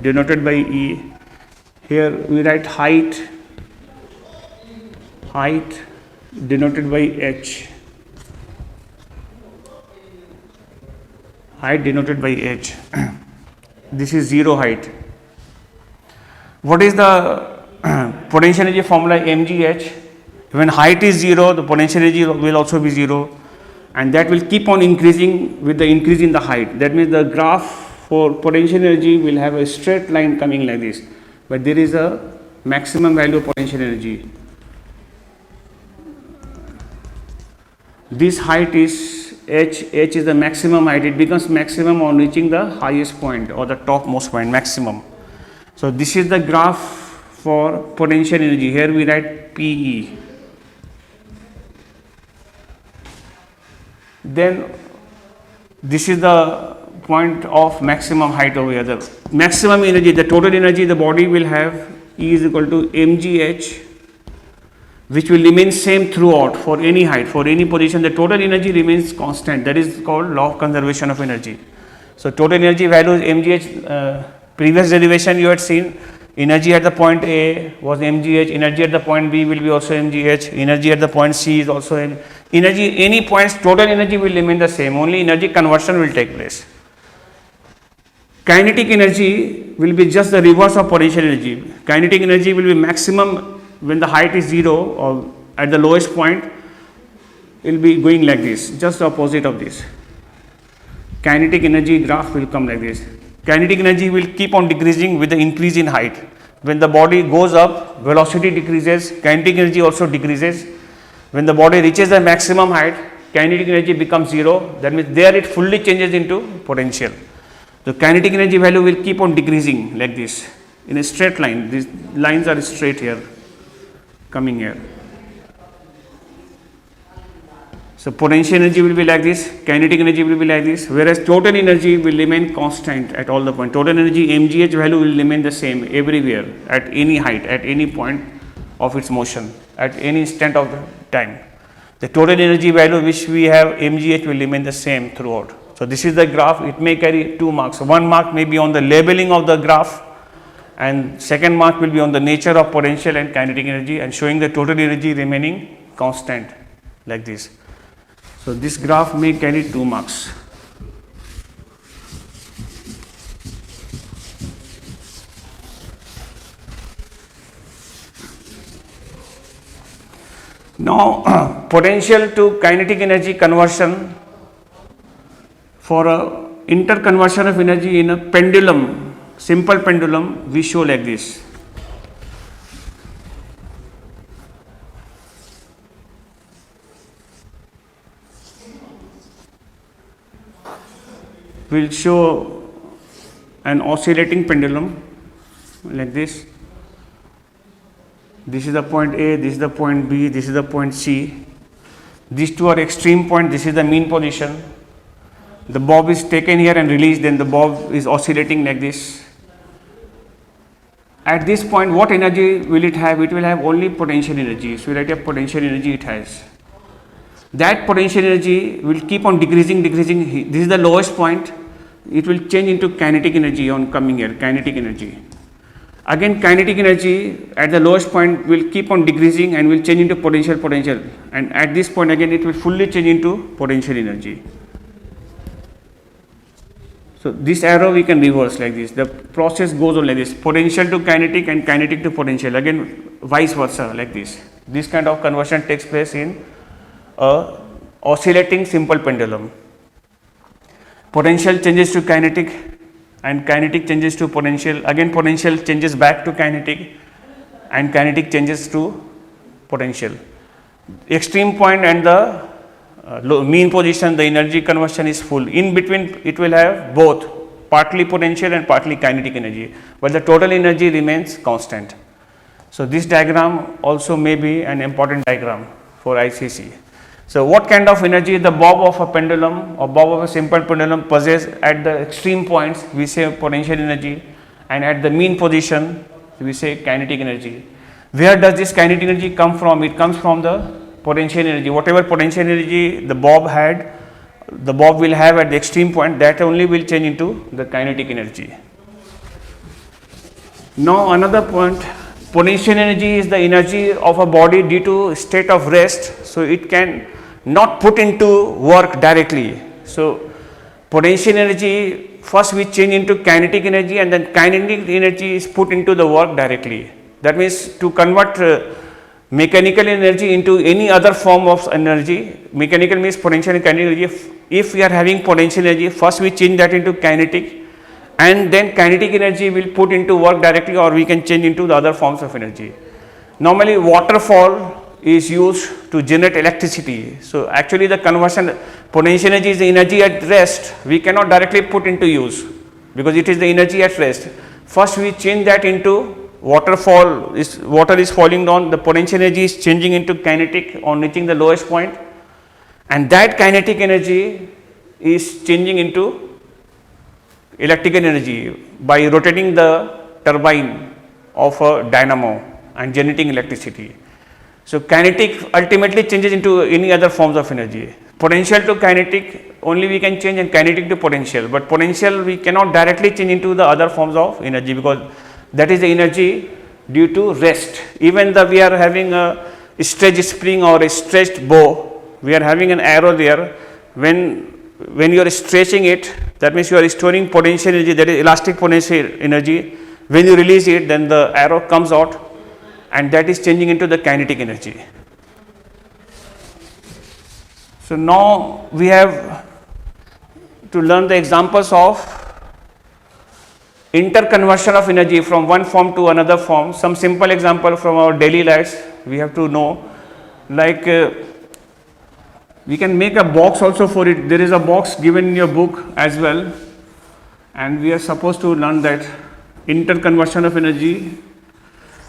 denoted by E. Here we write height denoted by H. Height denoted by H. This is zero height. What is the potential energy formula? mgh. When height is 0, the potential energy will also be 0, and that will keep on increasing with the increase in the height. That means the graph for potential energy will have a straight line coming like this, but there is a maximum value of potential energy. This height is h is the maximum height. It becomes maximum on reaching the highest point or the topmost point, maximum. So this is the graph for potential energy. Here we write PE. Then this is the point of maximum height over here. The maximum energy, the total energy the body will have, E is equal to mgh, which will remain same throughout for any height, for any position. The total energy remains constant. That is called law of conservation of energy. So total energy value is mgh. Previous derivation you had seen, energy at the point A was mgh, energy at the point B will be also mgh, energy at the point C is also energy. Any points, total energy will remain the same, only energy conversion will take place. Kinetic energy will be just the reverse of potential energy. Kinetic energy will be maximum when the height is 0 or at the lowest point, it will be going like this, just the opposite of this. Kinetic energy graph will come like this. Kinetic energy will keep on decreasing with the increase in height. When the body goes up, velocity decreases, kinetic energy also decreases. When the body reaches the maximum height, kinetic energy becomes 0. That means there it fully changes into potential. The kinetic energy value will keep on decreasing like this in a straight line. These lines are straight here, coming here. So potential energy will be like this, kinetic energy will be like this, whereas total energy will remain constant at all the points. Total energy mgh value will remain the same everywhere, at any height, at any point of its motion, at any instant of the time. The total energy value which we have mgh will remain the same throughout. So this is the graph. It may carry 2 marks. 1 mark may be on the labeling of the graph, and second mark will be on the nature of potential and kinetic energy and showing the total energy remaining constant like this. So this graph may carry 2 marks. Now potential to kinetic energy conversion, for a interconversion of energy in a pendulum, simple pendulum, we show like this. We will show an oscillating pendulum like this. This is the point A, this is the point B, this is the point C. These two are extreme points, this is the mean position. The bob is taken here and released, then the bob is oscillating like this. At this point, what energy will it have? It will have only potential energy. So we write a potential energy it has. That potential energy will keep on decreasing. This is the lowest point. It will change into kinetic energy on coming here, kinetic energy. Again, kinetic energy at the lowest point will keep on decreasing and will change into potential. And at this point again, it will fully change into potential energy. So this arrow we can reverse like this. The process goes on like this: potential to kinetic and kinetic to potential. Again, vice versa like this. This kind of conversion takes place in a oscillating simple pendulum. Potential changes to kinetic and kinetic changes to potential. Again, potential changes back to kinetic and kinetic changes to potential. Extreme point and the mean position, the energy conversion is full. In between, it will have both partly potential and partly kinetic energy, but the total energy remains constant. So this diagram also may be an important diagram for ICC. So what kind of energy the bob of a pendulum or bob of a simple pendulum possesses at the extreme points, we say potential energy, and at the mean position we say kinetic energy. Where does this kinetic energy come from? It comes from the potential energy. Whatever potential energy the bob will have at the extreme point, that only will change into the kinetic energy. Now another point, potential energy is the energy of a body due to state of rest, so it can not put into work directly. So potential energy, first we change into kinetic energy, and then kinetic energy is put into the work directly. That means to convert mechanical energy into any other form of energy, mechanical means potential and kinetic energy. If we are having potential energy, first we change that into kinetic, and then kinetic energy will put into work directly, or we can change into the other forms of energy. Normally waterfall is used to generate electricity. So actually the conversion potential energy is the energy at rest, we cannot directly put into use because it is the energy at rest. First we change that into waterfall, water is falling down, the potential energy is changing into kinetic on reaching the lowest point, and that kinetic energy is changing into electrical energy by rotating the turbine of a dynamo and generating electricity. So kinetic ultimately changes into any other forms of energy. Potential to kinetic only we can change, and kinetic to potential, but potential we cannot directly change into the other forms of energy because that is the energy due to rest. Even though we are having a stretched spring or a stretched bow, we are having an arrow there. When you are stretching it, that means you are storing potential energy, that is elastic potential energy. When you release it, then the arrow comes out and that is changing into the kinetic energy. So now we have to learn the examples of interconversion of energy from one form to another form. Some simple example from our daily lives we have to know, like we can make a box also for it. There is a box given in your book as well, and we are supposed to learn that interconversion of energy.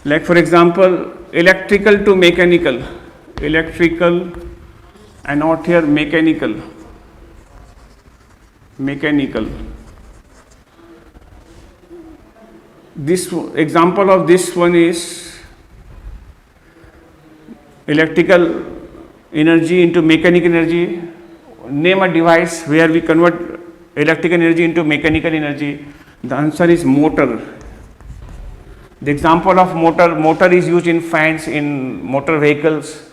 Like for example, electrical to mechanical, electrical, and not here mechanical, mechanical. This example of this one is electrical energy into mechanical energy. Name a device where we convert electrical energy into mechanical energy. The answer is motor. The example of motor is used in fans, in motor vehicles,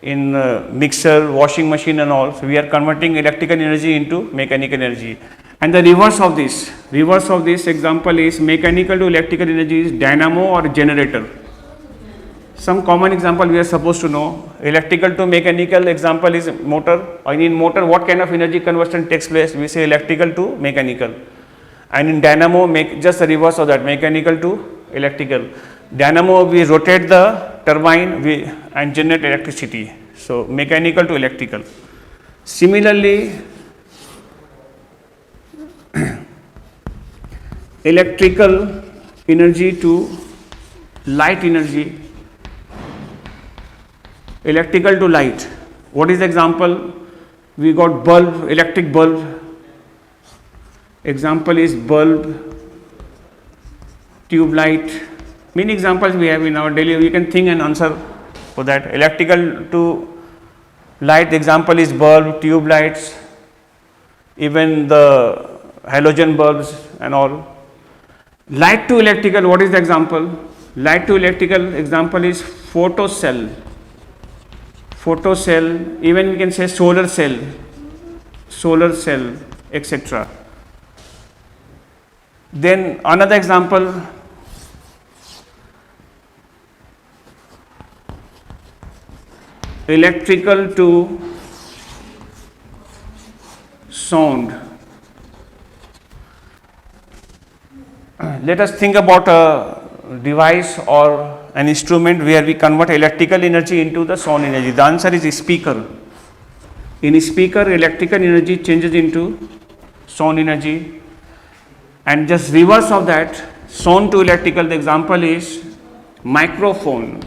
in mixer, washing machine and all. So we are converting electrical energy into mechanical energy. And the reverse of this example is mechanical to electrical energy is dynamo or generator. Some common example we are supposed to know. Electrical to mechanical example is motor. And in motor, what kind of energy conversion takes place? We say electrical to mechanical. And in dynamo, just the reverse of that, mechanical to electrical. Dynamo, we rotate the turbine and generate electricity. So mechanical to electrical. Similarly, electrical energy to light energy. Electrical to light. What is the example? We got bulb, electric bulb. Example is bulb, tube light. Many examples we have in our daily. We can think and answer for that. Electrical to light, the example is bulb, tube lights, even the halogen bulbs and all. Light to electrical, what is the example? Light to electrical example is photocell. Photocell, even we can say solar cell, etc. Then another example, electrical to sound. Let us think about a device or an instrument where we convert electrical energy into the sound energy. The answer is a speaker. In a speaker, electrical energy changes into sound energy. And just reverse of that, sound to electrical, the example is microphone.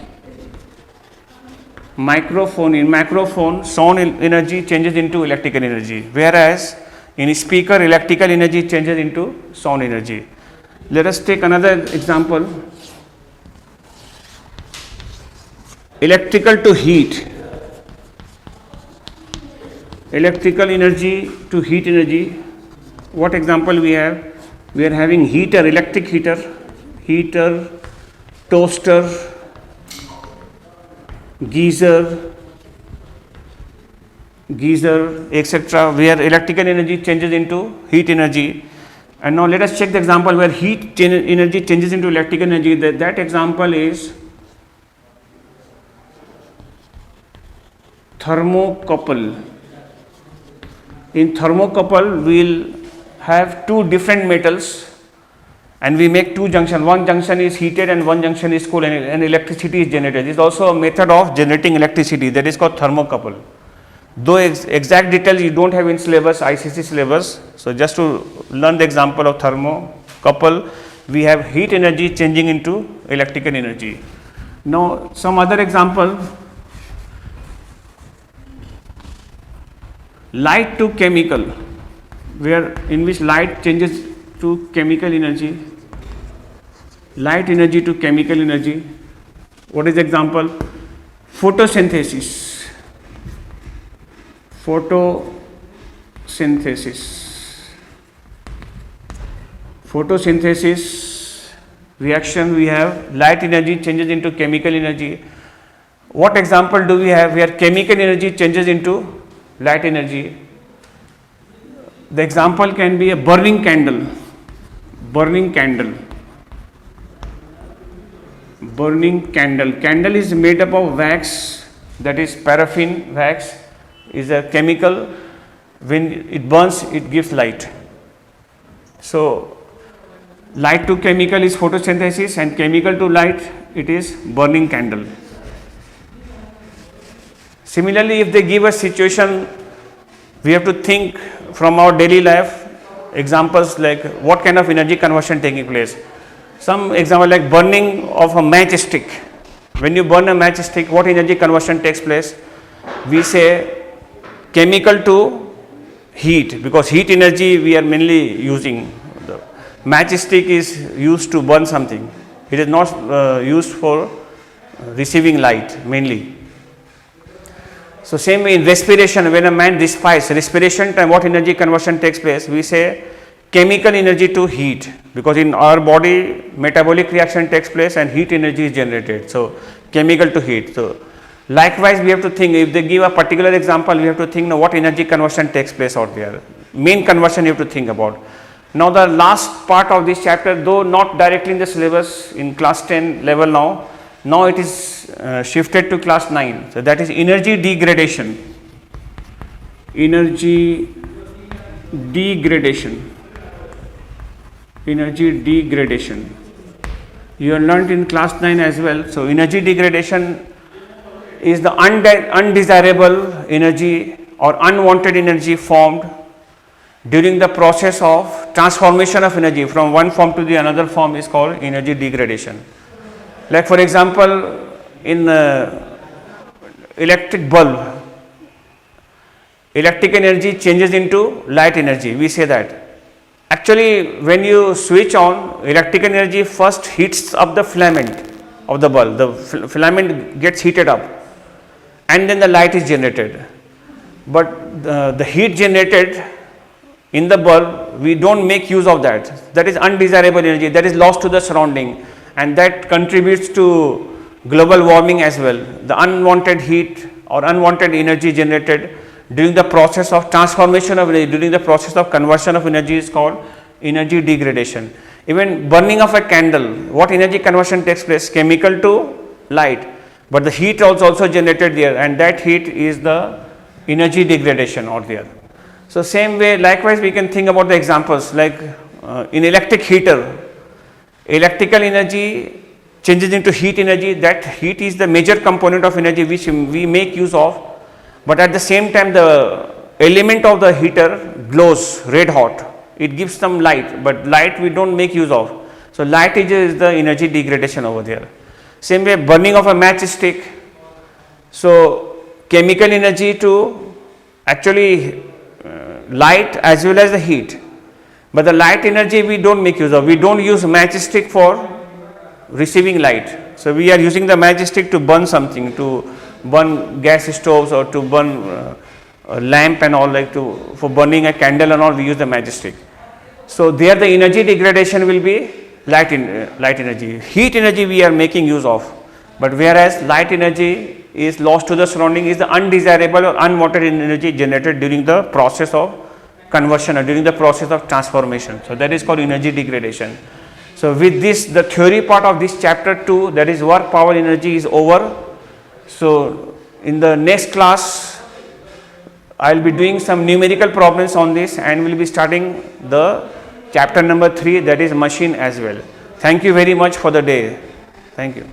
In microphone, sound energy changes into electrical energy, whereas in a speaker, electrical energy changes into sound energy. Let us take another example. Electrical to heat. Electrical energy to heat energy. What example we have? We are having heater, electric heater, toaster, geyser, etc., where electrical energy changes into heat energy. And now let us check the example where heat energy changes into electrical energy. That example is thermocouple. In thermocouple, we will have two different metals and we make two junctions. One junction is heated and one junction is cool, and electricity is generated. This is also a method of generating electricity, that is called thermocouple. Though exact details you don't have in syllabus, ICC syllabus. So just to learn the example of thermocouple, we have heat energy changing into electrical energy. Now some other example, light to chemical, where in which light changes to chemical energy, light energy to chemical energy. What is the example? Photosynthesis. Photosynthesis reaction, we have light energy changes into chemical energy. What example do we have where chemical energy changes into light energy? The example can be a burning candle. Candle is made up of wax, that is paraffin wax is a chemical. When it burns, it gives light. So light to chemical is photosynthesis, and chemical to light, it is burning candle. Similarly, if they give a situation, we have to think from our daily life, examples like what kind of energy conversion taking place. Some example like burning of a matchstick. When you burn a matchstick, what energy conversion takes place? We say chemical to heat, because heat energy we are mainly using. The matchstick is used to burn something. It is not used for receiving light mainly. So same way in respiration, when a man respires, respiration time, what energy conversion takes place? We say chemical energy to heat, because in our body metabolic reaction takes place and heat energy is generated. So chemical to heat. So likewise we have to think, if they give a particular example, we have to think now what energy conversion takes place out there. Main conversion you have to think about. Now the last part of this chapter, though not directly in the syllabus in class 10 level now it is shifted to class 9. So that is energy degradation. Energy degradation. You have learnt in class 9 as well. So energy degradation is the undesirable energy or unwanted energy formed during the process of transformation of energy from one form to the another form is called energy degradation. Like for example, in electric bulb, electric energy changes into light energy, we say that. Actually, when you switch on, electric energy first heats up the filament of the bulb, the filament gets heated up and then the light is generated. But the heat generated in the bulb, we don't make use of that. That is undesirable energy, that is lost to the surrounding, and that contributes to global warming as well. The unwanted heat or unwanted energy generated during the process of transformation of energy, during the process of conversion of energy is called energy degradation. Even burning of a candle, what energy conversion takes place? Chemical to light, but the heat also generated there, and that heat is the energy degradation out there. So same way, likewise we can think about the examples like in electric heater, electrical energy changes into heat energy. That heat is the major component of energy which we make use of, but at the same time the element of the heater glows red hot, it gives some light, but light we don't make use of. So light is the energy degradation over there. Same way burning of a matchstick, so chemical energy to actually light as well as the heat, but the light energy we don't make use of. We don't use matchstick for receiving light. So we are using the matchstick to burn something, to burn gas stoves or to burn a lamp and all, like for burning a candle and all, we use the matchstick. So there the energy degradation will be light energy. Heat energy we are making use of, but whereas light energy is lost to the surrounding, is the undesirable or unwanted energy generated during the process of conversion or during the process of transformation. So that is called energy degradation. So with this, the theory part of this chapter 2, that is work power energy, is over. So in the next class I will be doing some numerical problems on this, and we will be starting the chapter number 3, that is machine as well. Thank you very much for the day. Thank you.